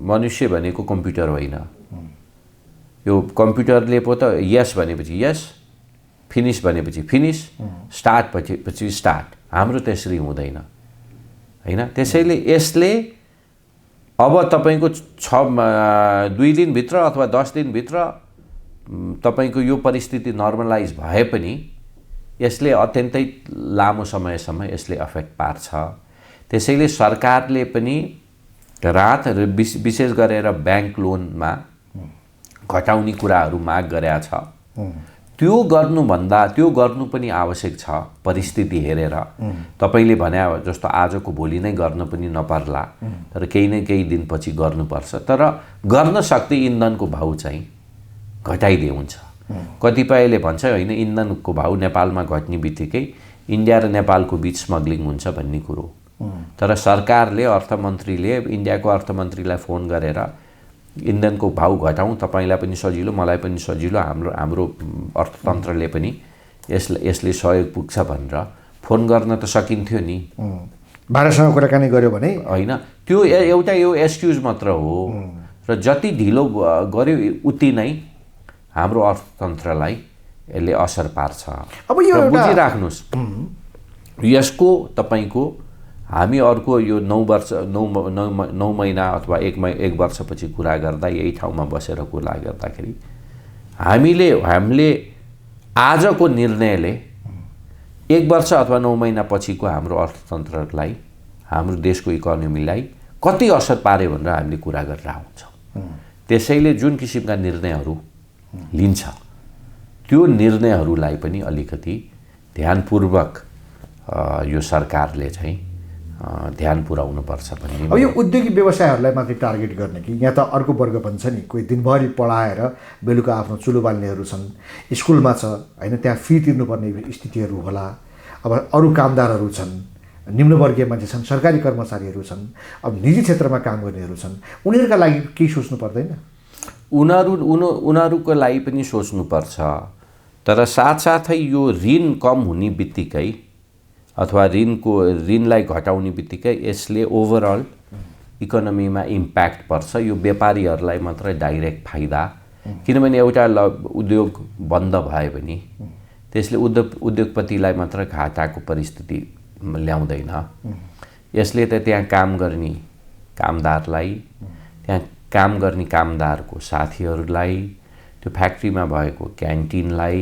Speaker 1: मनुष्य भनेको कम्प्युटर होइन। यो कम्प्युटरले पो त यस भनेपछि यस, फिनिश भनेपछि फिनिश, स्टार्ट पछि स्टार्ट। हाम्रो त्यसरी हुँदैन हैन। त्यसैले यसले अब तपाईको 2 दिनभित्र अथवा 10 दिनभित्र तपाईको यो परिस्थिति नर्मलाइज भए पनि यसले अत्यन्तै लामो समयसम्म यसले अफेक्ट पार्छ। त्यसैले सरकारले पनि राहत विशेष गरेर ब्याङ्क लोनमा घटाउने कुराहरू माग गरेका छ। त्यो गर्नु पनि आवश्यक छ परिस्थिति हेरेर। तपाईले भने जस्तो आजको भोलि नै गर्न पनि नपर्ला, तर केही न केही दिनपछि गर्नुपर्छ। तर गर्न सक्दै इन्धनको भाउ चाहिँ घटाइदिए हुन्छ। कतिपयले भन्छ हैन इन्धनको भाउ नेपालमा घट्ने बित्तिकै इन्डिया र नेपालको बीच स्मग्लिङ हुन्छ भन्ने कुरो। तर सरकारले, अर्थमन्त्रीले इन्डियाको अर्थमन्त्रीलाई फोन गरेर इन्धनको भाउ घटाउँ, तपाईलाई पनि सजिलो, मलाई पनि सजिलो, हाम्रो अर्थतन्त्रले पनि यसले सहयोग पुग्छ भनेर फोन गर्न त सकिन्थ्यो नि।
Speaker 3: भारतसँग कुराकानी गर्यो भने
Speaker 1: हैन। त्यो एउटा यो एक्सक्युज मात्र हो र जति ढिलो गर्यो उति नै हाम्रो अर्थतन्त्रलाई यसले असर पार्छ।
Speaker 3: अब यो
Speaker 1: बुझिराख्नुस्, यसको तपाईँको हामी अर्को यो 9 महिना अथवा 1 वर्षपछि कुरा गर्दा यही ठाउँमा बसेर कुरा गर्दाखेरि हामीले आजको निर्णयले 1 वर्ष अथवा 9 महिना पछिको हाम्रो अर्थतन्त्रलाई हाम्रो देशको इकोनोमीलाई कति असर पार्यो भनेर हामीले कुरा गरेर हुन्छौँ। त्यसैले जुन किसिमका निर्णयहरू लिन्छ त्यो निर्णयहरूलाई पनि अलिकति ध्यानपूर्वक यो सरकारले चाहिँ ध्यान पुर्याउनुपर्छ भन्ने।
Speaker 3: अब यो उद्योगी व्यवसायहरूलाई मात्रै टार्गेट गर्ने कि यहाँ त अर्को वर्ग भन्छ नि, कोही दिनभरि पढाएर बेलुका आफ्नो चुलो बाल्नेहरू छन्, स्कुलमा छ होइन, त्यहाँ फी तिर्नुपर्ने स्थितिहरू होला। अब अरू कामदारहरू छन्, निम्नवर्गीय मान्छे छन्, सरकारी कर्मचारीहरू छन्, अब निजी क्षेत्रमा काम गर्नेहरू छन्, उनीहरूका लागि केही सोच्नु पर्दैन?
Speaker 1: उनीहरूको लागि पनि सोच्नुपर्छ, तर साथसाथै यो ऋण कम हुने बित्तिकै अथवा ऋणलाई घटाउने बित्तिकै यसले ओभरअल इकोनोमीमा इम्प्याक्ट पर्छ। यो व्यापारीहरूलाई मात्रै डाइरेक्ट फाइदा, किनभने एउटा उद्योग बन्द भयो भने त्यसले उद्योगपतिलाई मात्र घाटाको परिस्थिति ल्याउँदैन। यसले त त्यहाँ काम गर्ने कामदारलाई, त्यहाँ काम गर्ने कामदारको साथीहरूलाई, त्यो फ्याक्ट्रीमा भएको क्यान्टिनलाई,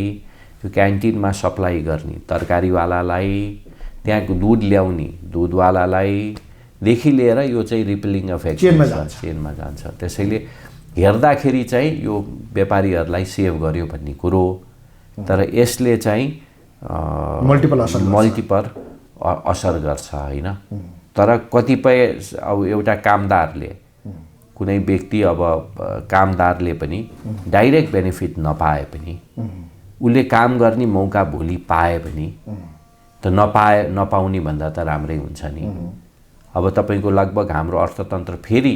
Speaker 1: त्यो क्यान्टिनमा सप्लाई गर्ने तरकारीवालालाई, त्यहाँको दुध ल्याउने दुधवालालाई देखि लिएर यो चाहिँ रिपलिङ इफेक्ट चेनमा जान्छ। त्यसैले हेर्दाखेरि चाहिँ यो व्यापारीहरूलाई सेभ गर्यो भन्ने कुरो, तर यसले चाहिँ मल्टिपल असर गर्छ होइन। तर कतिपय अब एउटा कामदारले, कुनै व्यक्ति अब कामदारले पनि डाइरेक्ट बेनिफिट नपाए पनि उसले काम गर्ने मौका भोलि पाए पनि त नपाउने भन्दा त राम्रै हुन्छ नि। अब तपाईँको लगभग हाम्रो अर्थतन्त्र फेरि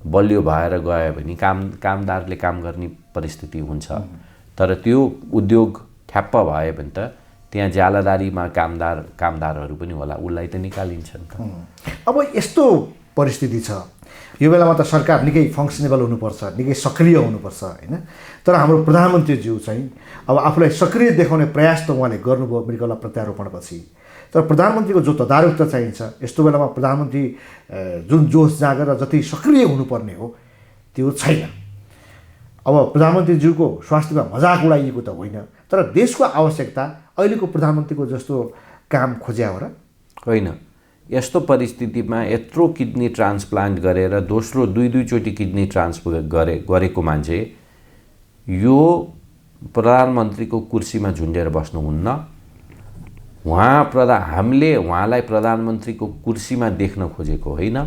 Speaker 1: बलियो भएर गयो भने कामदारले काम गर्ने परिस्थिति हुन्छ, तर त्यो उद्योग ठ्याप्प भयो भने त त्यहाँ ज्यालादारीमा कामदारहरू पनि होला, उसलाई त निकालिन्छन् त।
Speaker 3: अब यस्तो परिस्थिति छ, यो बेलामा त सरकार निकै फङ्सनेबल हुनुपर्छ, निकै सक्रिय हुनुपर्छ होइन। तर हाम्रो प्रधानमन्त्रीज्यू चाहिँ अब आफूलाई सक्रिय देखाउने प्रयास त उहाँले गर्नुभयो मृगौला प्रत्यारोपणपछि, तर प्रधानमन्त्रीको जो तदारुकता चाहिन्छ यस्तो बेलामा प्रधानमन्त्री जुन जोस जाँगर जति सक्रिय हुनुपर्ने हो त्यो छैन। अब प्रधानमन्त्रीज्यूको स्वास्थ्यमा मजाक उडाइएको त होइन, तर देशको आवश्यकता अहिलेको प्रधानमन्त्रीको जस्तो काम खोज्या हो र
Speaker 1: होइन। यस्तो परिस्थितिमा यत्रो किडनी ट्रान्सप्लान्ट गरेर दोस्रो 2 चोटि किडनी ट्रान्सप्लान्ट गरेको मान्छे यो प्रधानमन्त्रीको कुर्सीमा झुन्डेर बस्नुहुन्न। हामीले उहाँलाई प्रधानमन्त्रीको कुर्सीमा देख्न खोजेको होइन,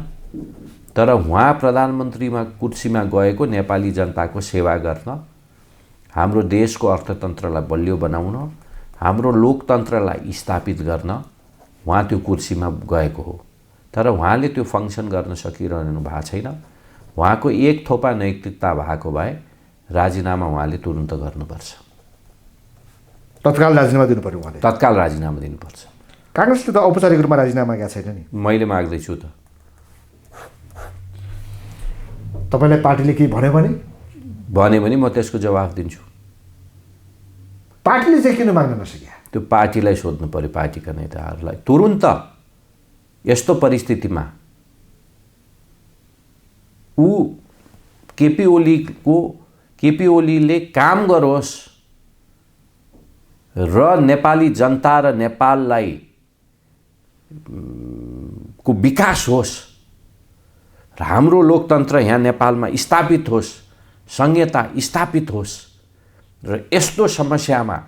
Speaker 1: तर उहाँ प्रधानमन्त्रीमा कुर्सीमा गएको नेपाली जनताको सेवा गर्न, हाम्रो देशको अर्थतन्त्रलाई बलियो बनाउन, हाम्रो लोकतन्त्रलाई स्थापित गर्न उहाँ त्यो कुर्सीमा गएको हो। तर उहाँले त्यो फङ्सन गर्न सकिरहनु भएको छैन। उहाँको एक थोपा नैतिकता भएको भए राजीनामा उहाँले तुरुन्त गर्नुपर्छ,
Speaker 3: तत्काल राजीनामा दिनु पर्यो उहाँले,
Speaker 1: तत्काल राजीनामा दिनुपर्छ।
Speaker 3: काङ्ग्रेसले त औपचारिक रूपमा राजीनामा मागेको छैन नि।
Speaker 1: मैले माग्दैछु त।
Speaker 3: तपाईँलाई पार्टीले केही भन्यो भने
Speaker 1: म त्यसको जवाफ दिन्छु।
Speaker 3: पार्टीले चाहिँ किन माग्न नसक्यो? त्यो
Speaker 1: पार्टीलाई सोध्नु पर्यो, पार्टीका नेताहरूलाई। तुरुन्त यस्तो परिस्थितिमा केपी ओलीले काम गरोस् र नेपाली जनता र नेपाललाई को विकास होस् र हाम्रो लोकतन्त्र यहाँ नेपालमा स्थापित होस्, संहिता स्थापित होस् र यस्तो समस्यामा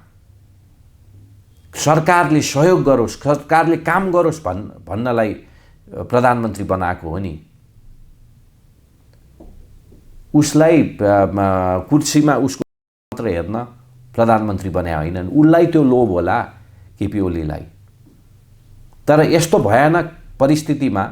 Speaker 1: सरकारले सहयोग गरोस्, सरकारले काम गरोस् भन्नलाई प्रधानमन्त्री बनाएको हो नि। उसलाई कुर्सीमा उसको मात्र हेर्न प्रधानमन्त्री बनाए होइनन्, उसलाई त्यो लोभ होला केपी ओलीलाई। तर यस्तो भयानक परिस्थितिमा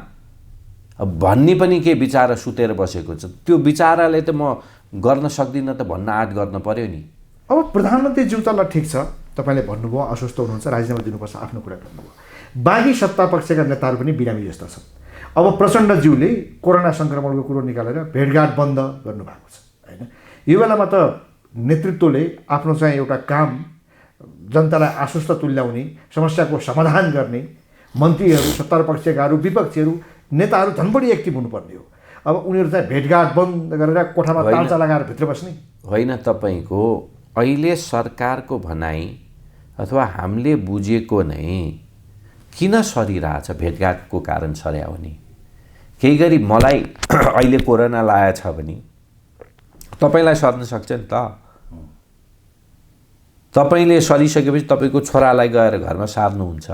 Speaker 1: भन्ने पनि के बिचारा सुतेर बसेको छ, त्यो बिचाराले त म गर्न सक्दिनँ त भन्न आँट गर्न पर्यो नि।
Speaker 3: अब प्रधानमन्त्रीज्यू त ल ठिक छ, तपाईँले भन्नुभयो अस्वस्थ हुनुहुन्छ, राजीनामा दिनुपर्छ, आफ्नो कुरा गर्नुभयो। बाँकी सत्तापक्षका नेताहरू पनि बिरामी जस्ता छन्। अब प्रचण्डज्यूले कोरोना सङ्क्रमणको कुरो निकालेर भेटघाट बन्द गर्नुभएको छ होइन। यो बेलामा त नेतृत्वले आफ्नो चाहिँ एउटा काम जनतालाई आश्वस्त तुल्याउने, समस्याको समाधान गर्ने मन्त्रीहरू, सत्तापक्षकाहरू, विपक्षीहरू, नेताहरू झन् बढी एक्टिभ हुनुपर्ने हो। अब उनीहरू चाहिँ भेटघाट बन्द गरेर कोठामा तालचा लगाएर भित्र बस्ने
Speaker 1: होइन। तपाईँको अहिले सरकारको भनाइ अथवा हामीले बुझेको नै किन सरिरहेछ, भेटघाटको कारण सर्या हो नि। केही गरी मलाई अहिले कोरोना लागेछ भने तपाईँलाई सर्न सक्छ नि त। तपाईँले सरिसकेपछि तपाईँको छोरालाई गएर घरमा सार्नुहुन्छ।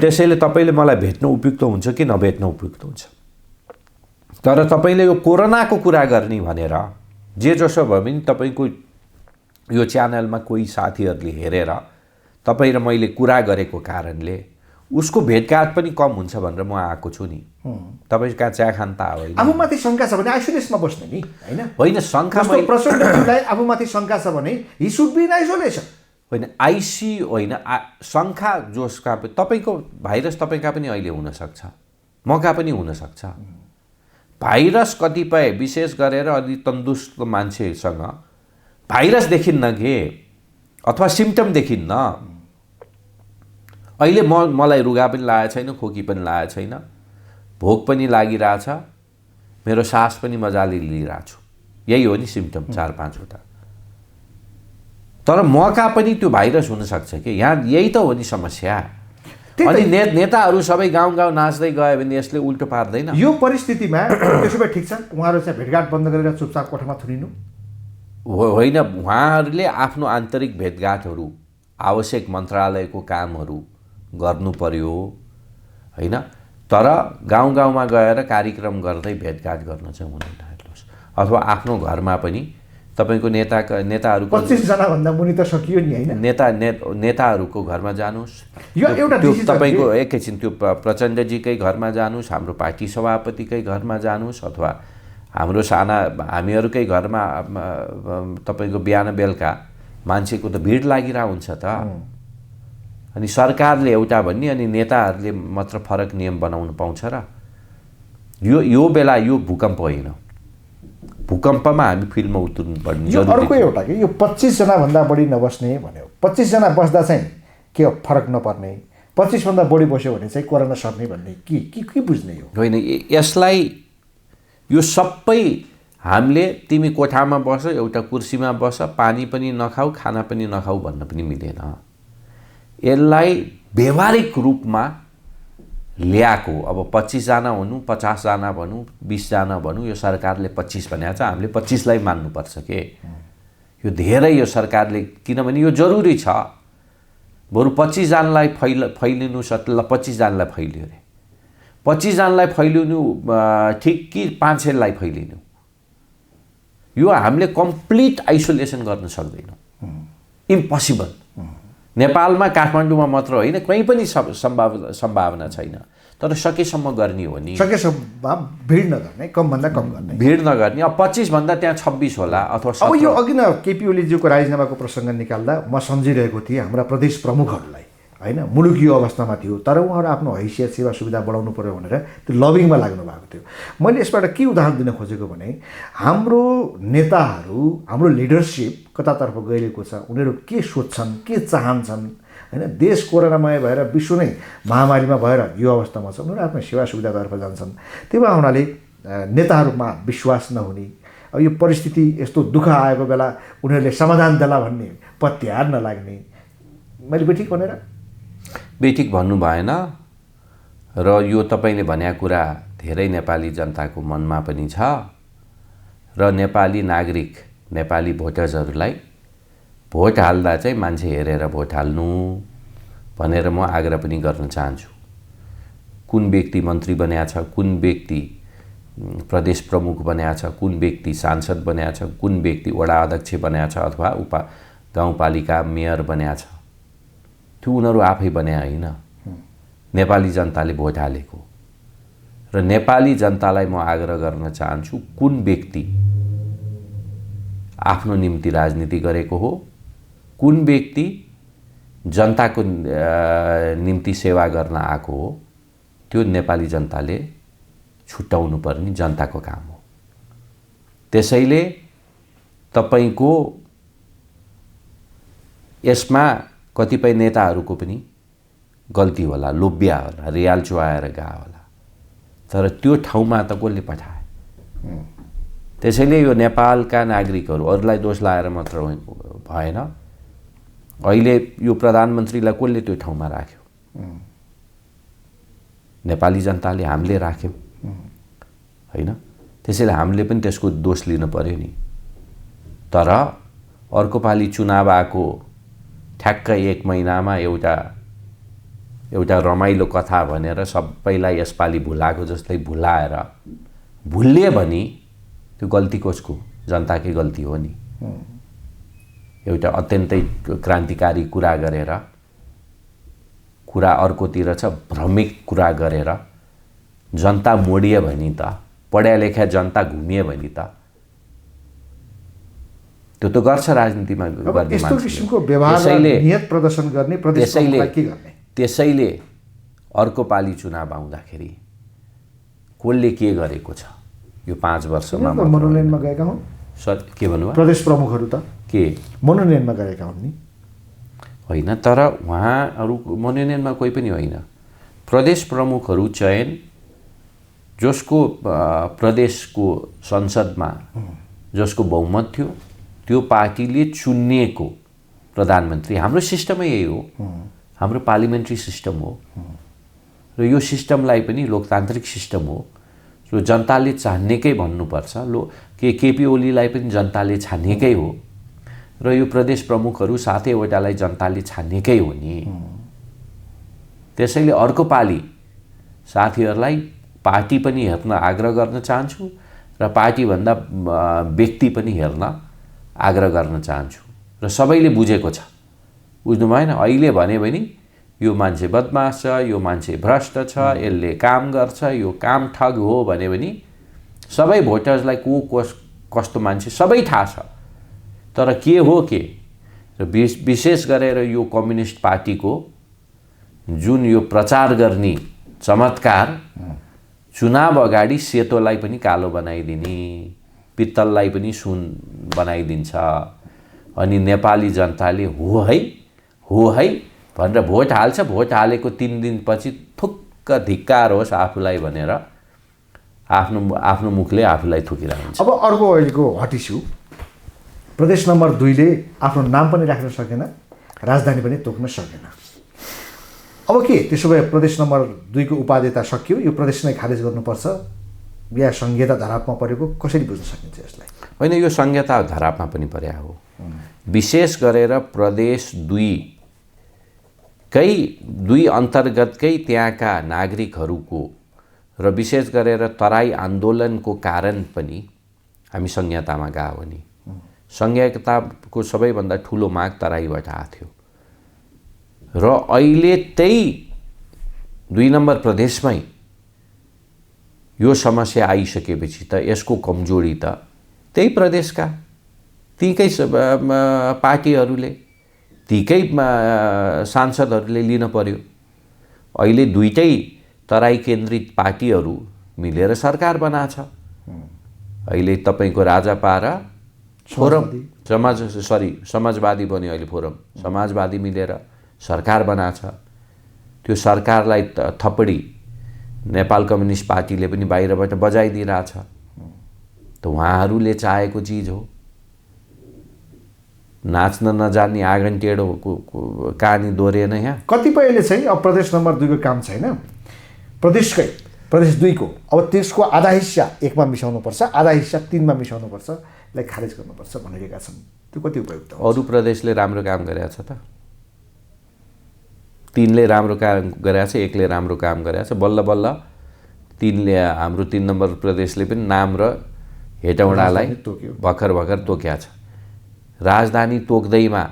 Speaker 1: त्यसैले तपाईँले मलाई भेट्न उपयुक्त हुन्छ कि नभेट्न उपयुक्त हुन्छ। तर तपाईँले यो कोरोनाको कुरा गर्ने भनेर जे जसो भए पनि तपाईँको यो च्यानलमा कोही साथीहरूले हेरेर तपाईँ र मैले कुरा गरेको कारणले उसको भेटघाट पनि कम हुन्छ भनेर म आएको छु नि। तपाईँ कहाँ चिया खान त होइन।
Speaker 3: आफूमाथि शङ्का छ भने आइसोलेसनमा बस्ने नि,
Speaker 1: होइन शङ्का
Speaker 3: प्रचण्डलाई आफूमाथि शङ्का छ भने he should be in isolation.
Speaker 1: होइन आइसी होइन शङ्का जोसका तपाईँको भाइरस तपाईँका पनि अहिले हुनसक्छ, मका पनि हुनसक्छ। भाइरस कतिपय विशेष गरेर अलि तन्दुरुस्त मान्छेसँग भाइरस देखिन्न के अथवा सिम्टम देखिन्न। अहिले मलाई रुगा पनि लागेको छैन, खोकी पनि लागेको छैन, भोक पनि लागिरहेछ, मेरो सास पनि मजाले लिइरहेको छु। यही हो नि सिम्टम 4-5वटा। तर मका पनि त्यो भाइरस हुनसक्छ कि यहाँ, यही त हो नि समस्या। अनि नेताहरू सबै गाउँ गाउँ नाच्दै गयो भने यसले उल्टो पार्दैन।
Speaker 3: यो परिस्थितिमा त्यसो भए ठिक छ, उहाँहरू चाहिँ भेटघाट बन्द गरेर चुपचाप कोठामा थुनिनु
Speaker 1: होइन। उहाँहरूले आफ्नो आन्तरिक भेटघाटहरू, आवश्यक मन्त्रालयको कामहरू गर्नु पर्यो होइन। तर गाउँ गाउँमा गएर कार्यक्रम गर्दै भेटघाट गर्न चाहिँ हुँदैन। हेर्नुहोस्, अथवा आफ्नो घरमा पनि तपाईँको नेताहरूको
Speaker 3: 25 जनाभन्दा मुनि त सकियो नि होइन।
Speaker 1: नेताहरूको घरमा जानुहोस्,
Speaker 3: यो एउटा
Speaker 1: तपाईँको एकैछिन त्यो प्रचण्डजीकै घरमा जानुहोस्, हाम्रो पार्टी सभापतिकै घरमा जानुहोस्, अथवा हाम्रो साना हामीहरूकै घरमा तपाईँको बिहान बेलुका मान्छेको त भिड लागिरहेको हुन्छ त। अनि सरकारले एउटा भन्ने अनि नेताहरूले मात्र फरक नियम बनाउनु पाउँछ र? यो बेला यो भूकम्प होइन, भूकम्पमा हामी फिल्डमा उत्रनु पर्ने।
Speaker 3: यो अर्को एउटा कि यो 25 जनाभन्दा बढी नबस्ने भन्यो। 25 जना बस्दा चाहिँ के फरक नपर्ने, 25 भन्दा बढी बस्यो भने चाहिँ कोरोना सर्ने भन्ने के बुझ्ने हो?
Speaker 1: होइन, यसलाई यो सबै हामीले तिमी कोठामा बस, एउटा कुर्सीमा बस, पानी पनि नखाऊ, खाना पनि नखाऊ भन्न पनि मिलेन। यसलाई व्यवहारिक रूपमा ल्याएको अब 25 जना भनौँ, 50 जना भनौँ, 20 जना भनौँ, यो सरकारले 25 भनेको छ, हामीले 25 लाई मान्नुपर्छ के? यो धेरै यो सरकारले, किनभने यो जरुरी छ। बरु 25 जनालाई फैलिनु ल 25 जनालाई फैलियो अरे, 25 जनालाई फैलिनु ठिक कि 500 फैलिनु? यो हामीले कम्प्लिट आइसोलेसन गर्न सक्दैनौँ, इम्पोसिबल। नेपालमा काठमाडौँमा मात्र होइन, कहीँ पनि सम्भावना छैन। तर सकेसम्म गर्ने हो नि,
Speaker 3: सकेसम्म भिड नगर्ने, कमभन्दा कम गर्ने,
Speaker 1: भिड नगर्ने। अब 25 भन्दा त्यहाँ 26 होला अथवा 17।
Speaker 3: अब यो अघि न केपी ओलीज्यूको राजीनामाको प्रसङ्ग निकाल्दा म सम्झिरहेको थिएँ हाम्रा प्रदेश प्रमुखहरूलाई होइन। मुलुक यो अवस्थामा थियो, तर उहाँहरू आफ्नो हैसियत सेवा सुविधा बढाउनु पर्यो भनेर त्यो लबिङमा लाग्नु भएको थियो। मैले यसबाट के उदाहरण दिन खोजेको भने हाम्रो नेताहरू, हाम्रो लिडरसिप कतातर्फ गइरहेको छ, उनीहरू के सोच्छन्, के चाहन्छन् होइन। देश कोरोनामय भएर विश्व नै महामारीमा भएर यो अवस्थामा छ, उनीहरू आफ्नो सेवा सुविधातर्फ जान्छन्। त्यही भएर हुनाले नेताहरूमा विश्वास नहुने, अब यो परिस्थिति यस्तो दुःख आएको बेला उनीहरूले समाधान देला भन्ने पत्यार नलाग्ने। मैले बेठिक भनेर
Speaker 1: बेठिक भन्नु भएन। र यो तपाईँले भनेको कुरा धेरै नेपाली जनताको मनमा पनि छ। र नेपाली नागरिक, नेपाली भोटर्सहरूलाई भोट हाल्दा चाहिँ मान्छे हेरेर भोट हाल्नु भनेर म आग्रह पनि गर्न चाहन्छु। कुन व्यक्ति मन्त्री बन्या छ, कुन व्यक्ति प्रदेश प्रमुख बन्या छ, कुन व्यक्ति सांसद बन्या छ, कुन व्यक्ति वडा अध्यक्ष बन्या छ अथवा गाउँपालिका मेयर बन्या छ, त्यो उनीहरू आफै बन्या होइन, नेपाली जनताले भोट हालेको। र नेपाली जनतालाई म आग्रह गर्न चाहन्छु, कुन व्यक्ति आफ्नो निम्ति राजनीति गरेको हो, कुन व्यक्ति जनताको निम्ति सेवा गर्न आएको हो, त्यो नेपाली जनताले छुट्याउनु पर्ने जनताको काम हो। त्यसैले तपाईको यसमा कतिपय नेताहरूको पनि गल्ती होला, लोभ्या होला, रियाल चुहाएर गए होला, तर त्यो ठाउँमा त कसले पठाए? त्यसैले यो नेपालका नागरिकहरू अरूलाई दोष लाएर मात्र भएन। अहिले यो प्रधानमन्त्रीलाई कसले त्यो ठाउँमा राख्यो? नेपाली जनताले, हामीले राख्यौँ होइन? त्यसैले हामीले पनि त्यसको दोष लिनु पर्यो नि। तर अर्को पालि चुनाव आएको ठ्याक्कै 1 महिनामा एउटा रमाइलो कथा भनेर सबैलाई यसपालि भुलाएको जस्तै भुलाएर भुल्ले भने त्यो गल्ती कसको? जनताकै गल्ती हो नि। एउटा अत्यन्तै क्रान्तिकारी कुरा गरेर, कुरा अर्कोतिर छ, भ्रमिक कुरा गरेर जनता मोडिए भने त, पढ्या लेख्या जनता घुमिए भने त त्यो त गर्छ राजनीतिमा गर्ने
Speaker 3: यस्तो किसिमको व्यवहार नियत प्रदर्शन गर्ने प्रदेशलाई के गर्ने?
Speaker 1: त्यसैले अर्को पालि चुनाव आउँदाखेरि कसले के गरेको छ यो 5 वर्षमा?
Speaker 3: मनोनयनमा गएका हुन्
Speaker 1: सर, के भन्नुभयो?
Speaker 3: प्रदेश प्रमुखहरू त
Speaker 1: के
Speaker 3: मनोनयनमा गएका हुन् नि?
Speaker 1: होइन, तर उहाँहरू मनोनयनमा कोही पनि होइन। प्रदेश प्रमुखहरू चयन जसको प्रदेशको संसदमा जसको बहुमत थियो त्यो पार्टीले चुनिएको प्रधानमन्त्री। हाम्रो सिस्टमै यही हो, हाम्रो पार्लिमेन्ट्री सिस्टम हो र यो सिस्टमलाई पनि लोकतान्त्रिक सिस्टम हो जो जनताले चाहनेकै भन्नुपर्छ। केपी ओलीलाई पनि जनताले छानेकै हो र यो प्रदेश प्रमुखहरू 7वटालाई जनताले छानेकै हो नि। त्यसैले अर्को पालि साथीहरूलाई पार्टी पनि हेर्न आग्रह गर्न चाहन्छु र पार्टीभन्दा व्यक्ति पनि हेर्न आग्रह गर्न चाहन्छु र सबैले बुझेको छ, बुझ्नु भएन? अहिले भने यो मान्छे बदमास छ, यो मान्छे भ्रष्ट छ, यसले काम गर्छ, यो काम ठग हो भने सबै भोटर्सलाई कस्तो मान्छे सबै थाहा छ। तर के हो के र विशेष गरेर यो कम्युनिस्ट पार्टीको जुन यो प्रचार गर्ने चमत्कार, चुनाव अगाडि सेतोलाई पनि कालो बनाइदिने, पित्तललाई पनि सुन बनाइदिन्छ अनि नेपाली जनताले हो है भनेर भोट हाल्छ। भोट हालेको 3 दिनपछि थुक्क धिक्कार होस् आफूलाई भनेर आफ्नो मुखले आफूलाई थुकिरहन्छ।
Speaker 3: अब अर्को अहिलेको हट इस्यु, प्रदेश नम्बर 2ले आफ्नो नाम पनि राख्न सकेन, राजधानी पनि तोक्न सकेन। अब के त्यसो भए प्रदेश नम्बर 2को उपाध्येता सकियो, यो प्रदेश नै खारेज गर्नुपर्छ या संहिता धरापमा परेको? कसरी बुझ्न सकिन्छ यसलाई?
Speaker 1: होइन, यो संहिता धरापमा पनि पर्या हो। विशेष गरेर प्रदेश 2 अन्तर्गतकै त्यहाँका नागरिकहरूको र विशेष गरेर तराई आन्दोलनको कारण पनि हामी संहितामा गयो नि। संहिताको सबैभन्दा ठुलो माग तराईबाट आएको थियो र अहिले त्यही 2 नम्बर प्रदेशमै यो समस्या आइसकेपछि त यसको कमजोरी त त्यही प्रदेशका तीकै पार्टीहरूले, तीकै सांसदहरूले लिन पर्यो। अहिले 2टै तराई केन्द्रित पार्टीहरू मिलेर सरकार बनाछ। अहिले तपाईँको राजापा र फोरम समाजवादी बन्यो, अहिले फोरम समाजवादी मिलेर सरकार बनाछ। त्यो सरकारलाई थपडी नेपाल कम्युनिस्ट पार्टीले पनि बाहिरबाट बजाइदिइरहेछ। त उहाँहरूले चाहेको चिज हो। नाच्न नजान्ने आँगन टेढोको कहानी दोहोरिएन यहाँ।
Speaker 3: कतिपयले चाहिँ अब प्रदेश नम्बर 2को काम छैन, प्रदेश 2को अब त्यसको आधा हिस्सा 1मा मिसाउनुपर्छ, आधा हिस्सा 3मा मिसाउनुपर्छ, यसलाई खारेज गर्नुपर्छ भनिरहेका छन्। त्यो कति उपयुक्त हो?
Speaker 1: अरू प्रदेशले राम्रो काम गरेछ त? 3ले राम्रो काम गरेछ, 1ले राम्रो काम गरेछ। बल्ल बल्ल 3ले, हाम्रो 3 नम्बर प्रदेशले पनि नाम र हेटौँडालाई भर्खर तोक्या छ। राजधानी तोक्दैमा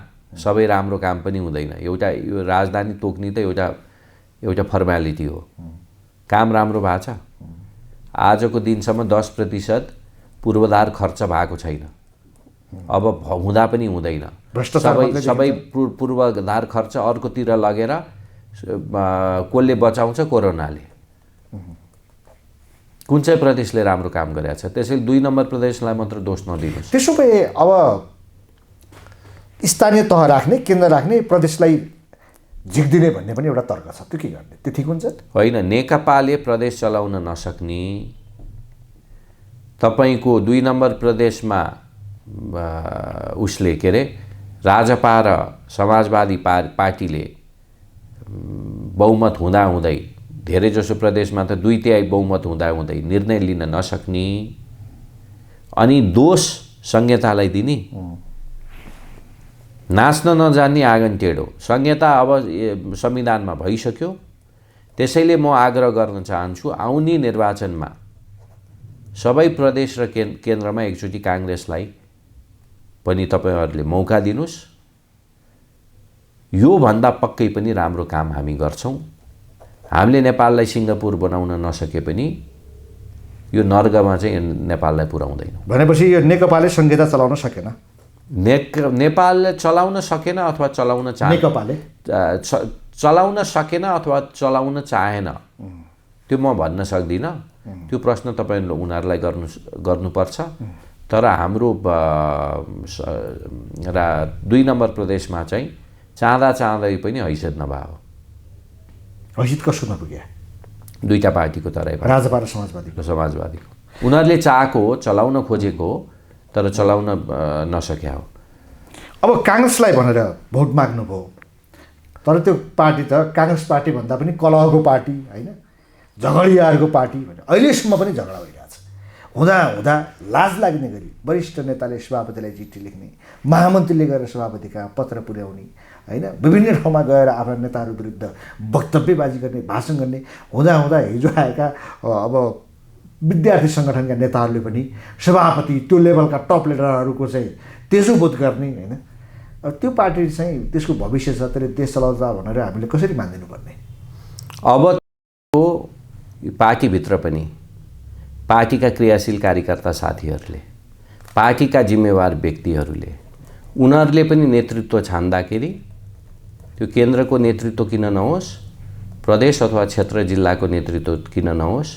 Speaker 1: सबै राम्रो काम पनि हुँदैन। एउटा यो राजधानी तोक्ने त एउटा फर्मालिटी हो। काम राम्रो भएको छ? आजको दिनसम्म 10% पूर्वाधार खर्च भएको छैन। अब हुँदा पनि हुँदैन। सबै पूर्वाधार खर्च अर्कोतिर लगेर कसले बचाउँछ? कोरोनाले। कुन चाहिँ प्रदेशले राम्रो काम गरेछ? त्यसैले 2 नम्बर प्रदेशलाई मात्र दोष नदिनुहोस्।
Speaker 3: त्यसो भए अब स्थानीय तह राख्ने, केन्द्र राख्ने, प्रदेशलाई झिक्दिने भन्ने पनि एउटा तर्क छ। त्यो के गर्ने? त्यो ठिक हुन्छ?
Speaker 1: होइन, नेकपाले प्रदेश चलाउन नसक्ने, तपाईँको 2 नम्बर प्रदेशमा उसले के अरे राजपा र समाजवादी पार्टीले बहुमत हुँदाहुँदै, धेरैजसो प्रदेशमा त 2/3 बहुमत हुँदाहुँदै निर्णय लिन नसक्ने अनि दोष संहितालाई दिने, नाच्न नजान्ने आँगन टेढो। संहिता अब संविधानमा भइसक्यो। त्यसैले म आग्रह गर्न चाहन्छु आउने निर्वाचनमा सबै प्रदेश र केन्द्रमा एकचोटि काङ्ग्रेसलाई पनि तपाईहरूले मौका दिनुस्। यो भन्दा पक्कै पनि राम्रो काम हामी गर्छौँ। हामीले नेपाललाई सिङ्गापुर बनाउन नसके पनि यो नर्गमा चाहिँ नेपाललाई पुर्याउँदैनौँ।
Speaker 3: भनेपछि यो नेकपाले संहिता चलाउन सकेन।
Speaker 1: नेपालले चलाउन सकेन अथवा चलाउन
Speaker 3: नेकपाले
Speaker 1: चलाउन सकेन अथवा चलाउन चाहेन, त्यो म भन्न सक्दिनँ। त्यो प्रश्न तपाईँले उनीहरूलाई गर्नुपर्छ। तर हाम्रो 2 नम्बर प्रदेशमा चाहिँ चाहँदै पनि हैसियत नभएको।
Speaker 3: हैसियत कसको नपुग्यो?
Speaker 1: 2टा पार्टीको तर्फबाट,
Speaker 3: राजपा र समाजवादीको।
Speaker 1: उनीहरूले चाहेको हो, चलाउन खोजेको हो, तर चलाउन नसक्या हो।
Speaker 3: अब काङ्ग्रेसलाई भनेर भोट माग्नुभयो, तर त्यो पार्टी त काङ्ग्रेस पार्टी भन्दा पनि कलहको पार्टी होइन, झगडियाहरूको पार्टी भने अहिलेसम्म पनि झगडा भइरहेछ। हुँदा लाज लाग्ने गरी वरिष्ठ नेताले सभापतिलाई चिठी लेख्ने, महामन्त्रीले गएर सभापति कहाँ पत्र पुर्याउने होइन, विभिन्न ठाउँमा गएर आफ्ना नेताहरू विरुद्ध वक्तव्यबाजी गर्ने, भाषण गर्ने। हुँदा हिजो आएका अब विद्यार्थी सङ्गठनका नेताहरूले पनि सभापति, त्यो लेभलका टप लिडरहरूको चाहिँ तेजोबोध गर्ने होइन। त्यो पार्टी चाहिँ त्यसको भविष्य छ, त्यसले देश चलाउँछ भनेर हामीले कसरी मानिदिनु पर्ने?
Speaker 1: अब पार्टीभित्र पनि पार्टीका क्रियाशील कार्यकर्ता साथीहरूले, पार्टीका जिम्मेवार व्यक्तिहरूले, उनीहरूले पनि नेतृत्व छान्दाखेरि त्यो केन्द्रको नेतृत्व किन नहोस्, प्रदेश अथवा क्षेत्र जिल्लाको नेतृत्व किन नहोस्,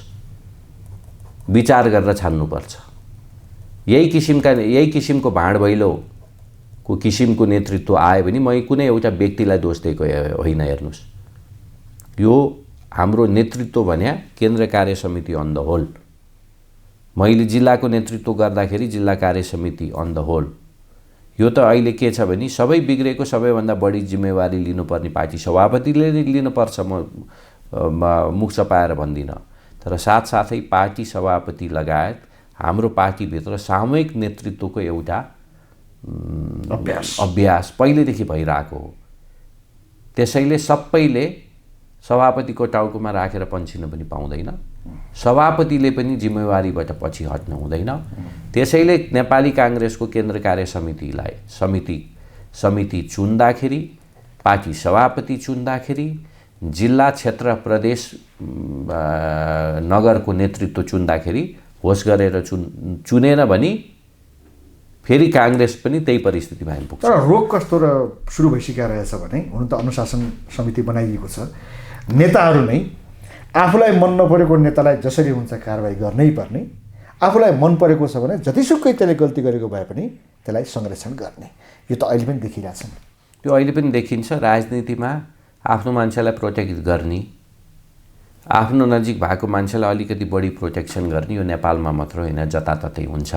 Speaker 1: विचार गरेर छान्नुपर्छ। यही किसिमको भाँडभैलोको किसिमको नेतृत्व आयो भने म कुनै एउटा व्यक्तिलाई दोष दिएको होइन। हेर्नुहोस्, यो हाम्रो नेतृत्व भन्या केन्द्र कार्य समिति अन द होल। मैले जिल्लाको नेतृत्व गर्दाखेरि जिल्ला कार्य समिति अन द होल। यो त अहिले के छ भने सबै बिग्रेको सबैभन्दा बढी जिम्मेवारी लिनुपर्ने पार्टी सभापतिले लिनुपर्छ। म मुख चपाएर भन्दिनँ, तर साथसाथै पार्टी सभापति लगायत हाम्रो पार्टीभित्र सामूहिक नेतृत्वको एउटा अभ्यास पहिलेदेखि भइरहेको हो। त्यसैले सबैले सभापतिको टाउकोमा राखेर पन्छिन पनि पाउँदैन, सभापतिले पनि जिम्मेवारीबाट पछि हट्नु हुँदैन। त्यसैले नेपाली काङ्ग्रेसको केन्द्र कार्य समिति चुन्दाखेरि, पार्टी सभापति चुन्दाखेरि, जिल्ला, क्षेत्र, प्रदेश, नगरको नेतृत्व चुन्दाखेरि होस गरेर चुनेन भने फेरि काङ्ग्रेस पनि त्यही परिस्थितिमा आइपुग्छ।
Speaker 3: तर रोग कस्तो र सुरु भइसकेको रहेछ भने, हुन त अनुशासन समिति बनाइएको छ, नेताहरू नै आफूलाई मन नपरेको नेतालाई जसरी हुन्छ कारबाही गर्नै पर्ने, आफूलाई मन परेको छ भने जतिसुकै त्यसले गल्ती गरेको भए पनि त्यसलाई संरक्षण गर्ने। यो त अहिले पनि देखिरहेछ।
Speaker 1: त्यो अहिले पनि देखिन्छ। राजनीतिमा आफ्नो मान्छेलाई प्रोटेक्ट गर्ने, आफ्नो नजिक भएको मान्छेलाई अलिकति बढी प्रोटेक्सन गर्ने, यो नेपालमा मात्र होइन, जताततै हुन्छ।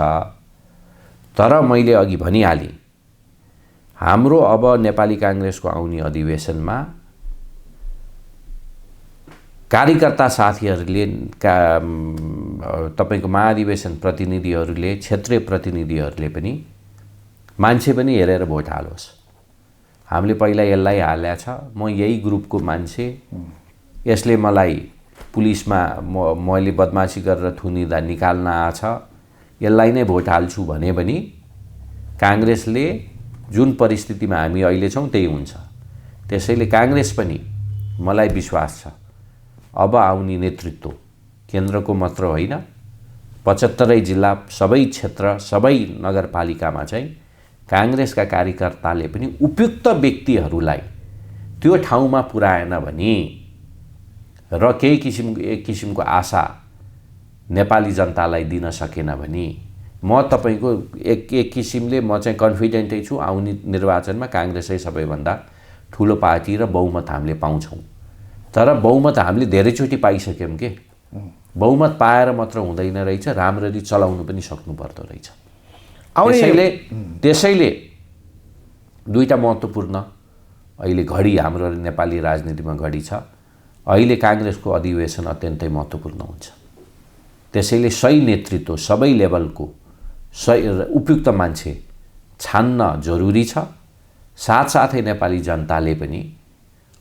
Speaker 1: तर मैले अघि भनिहालेँ, हाम्रो अब नेपाली काङ्ग्रेसको आउने अधिवेशनमा कार्यकर्ता साथीहरूले, तपाईँको महाधिवेशन प्रतिनिधिहरूले, क्षेत्रीय प्रतिनिधिहरूले पनि मान्छे पनि हेरेर भोट हालोस्। हामीले पहिला यसलाई हालेको छ, म यही ग्रुपको मान्छे, यसले मलाई पुलिसमा मैले बदमासी गरेर थुनिँदा निकाल्न आछ, यसलाई नै भोट हाल्छु भने पनि काङ्ग्रेसले जुन परिस्थितिमा हामी अहिले छौँ त्यही हुन्छ। त्यसैले काङ्ग्रेस पनि, मलाई विश्वास छ, अब आउने नेतृत्व केन्द्रको मात्र होइन, 75 जिल्ला, सबै क्षेत्र, सबै नगरपालिकामा चाहिँ काङ्ग्रेसका कार्यकर्ताले पनि उपयुक्त व्यक्तिहरूलाई त्यो ठाउँमा पुर्याएन भने र एक किसिमको आशा नेपाली जनतालाई दिन सकेन भने म तपाईँको एक किसिमले म चाहिँ कन्फिडेन्टै छु आउने निर्वाचनमा काङ्ग्रेसै सबैभन्दा ठुलो पार्टी र बहुमत हामीले पाउँछौँ। तर बहुमत हामीले धेरैचोटि पाइसक्यौँ के, बहुमत पाएर मात्र हुँदैन रहेछ, राम्ररी चलाउनु पनि सक्नुपर्दो रहेछ। त्यसैले दुईवटा महत्त्वपूर्ण अहिले घडी हाम्रो नेपाली राजनीतिमा घडी छ। अहिले काङ्ग्रेसको अधिवेशन अत्यन्तै महत्त्वपूर्ण हुन्छ। त्यसैले सही नेतृत्व सबै लेभलको सही उपयुक्त मान्छे छान्न जरुरी छ। साथसाथै नेपाली जनताले पनि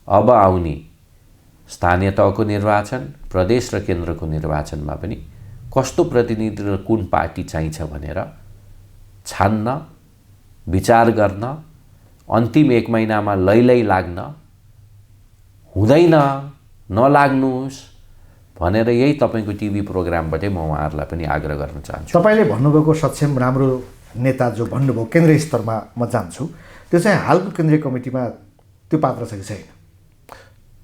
Speaker 1: अब आउने स्थानीय तहको निर्वाचन, प्रदेश र केन्द्रको निर्वाचनमा पनि कस्तो प्रतिनिधि र कुन पार्टी चाहिन्छ भनेर छान्न, विचार गर्न, अन्तिम 1 महिनामा लैलै लाग्न हुँदैन, नलाग्नुहोस् भनेर यही तपाईँको टिभी प्रोग्रामबाटै म उहाँहरूलाई पनि आग्रह गर्न चाहन्छु।
Speaker 3: तपाईँले भन्नुभएको सक्षम राम्रो नेता जो भन्नुभयो केन्द्रीय स्तरमा म जान्छु, त्यो चाहिँ हालको केन्द्रीय कमिटीमा त्यो पात्र छ कि छैन?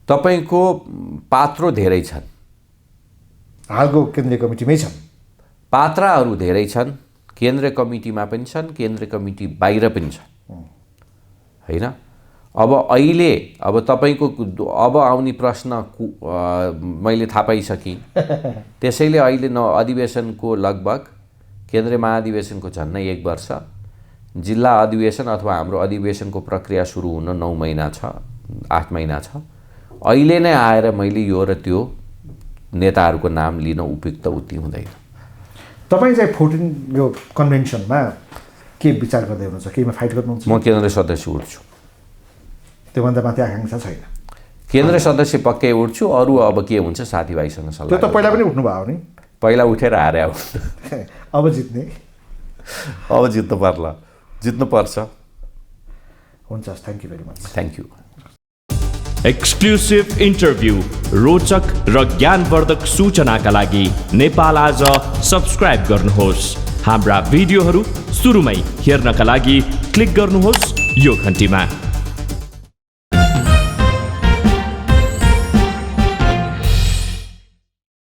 Speaker 1: तपाईँको पात्रो धेरै छन्,
Speaker 3: हालको केन्द्रीय कमिटीमै छन्।
Speaker 1: पात्राहरू धेरै छन्, केन्द्रीय कमिटीमा पनि छन्, केन्द्रीय कमिटी बाहिर पनि छन् होइन। अब अहिले अब तपाईँको अब आउने प्रश्न मैले थाहा पाइसकेँ। त्यसैले अहिले अधिवेशनको लगभग केन्द्रीय महाधिवेशनको झन्नै 1 वर्ष, जिल्ला अधिवेशन अथवा हाम्रो अधिवेशनको प्रक्रिया सुरु हुन 9 महिना छ, 8 महिना छ। अहिले नै आएर मैले यो र त्यो नेताहरूको नाम लिन उपयुक्त उति हुँदैन।
Speaker 3: तपाईँ चाहिँ 14 यो कन्भेन्सनमा के विचार गर्दै हुनुहुन्छ? केहीमा फाइट गर्नुहुन्छ?
Speaker 1: म केन्द्रीय सदस्य उठ्छु।
Speaker 3: त्योभन्दा माथि आकाङ्क्षा छैन?
Speaker 1: केन्द्रीय सदस्य पक्कै उठ्छु, अरू अब के हुन्छ साथीभाइसँग सल्लाह।
Speaker 3: त्यो त पहिला पनि उठ्नु भयो नि?
Speaker 1: पहिला उठेर हारे आउनु।
Speaker 3: अब जित्ने?
Speaker 1: अब जित्नु पर्ला, जित्नुपर्छ।
Speaker 3: हुन्छ, thank you very much.
Speaker 1: Thank you.
Speaker 2: Exclusive interview, रोचक र ज्ञानवर्धक सूचनाका लागि नेपाल आज सब्स्क्राइब गर्नुहोस्। हाम्रा भिडियोहरू सुरुमै हेर्नका लागि क्लिक गर्नुहोस् यो घन्टीमा।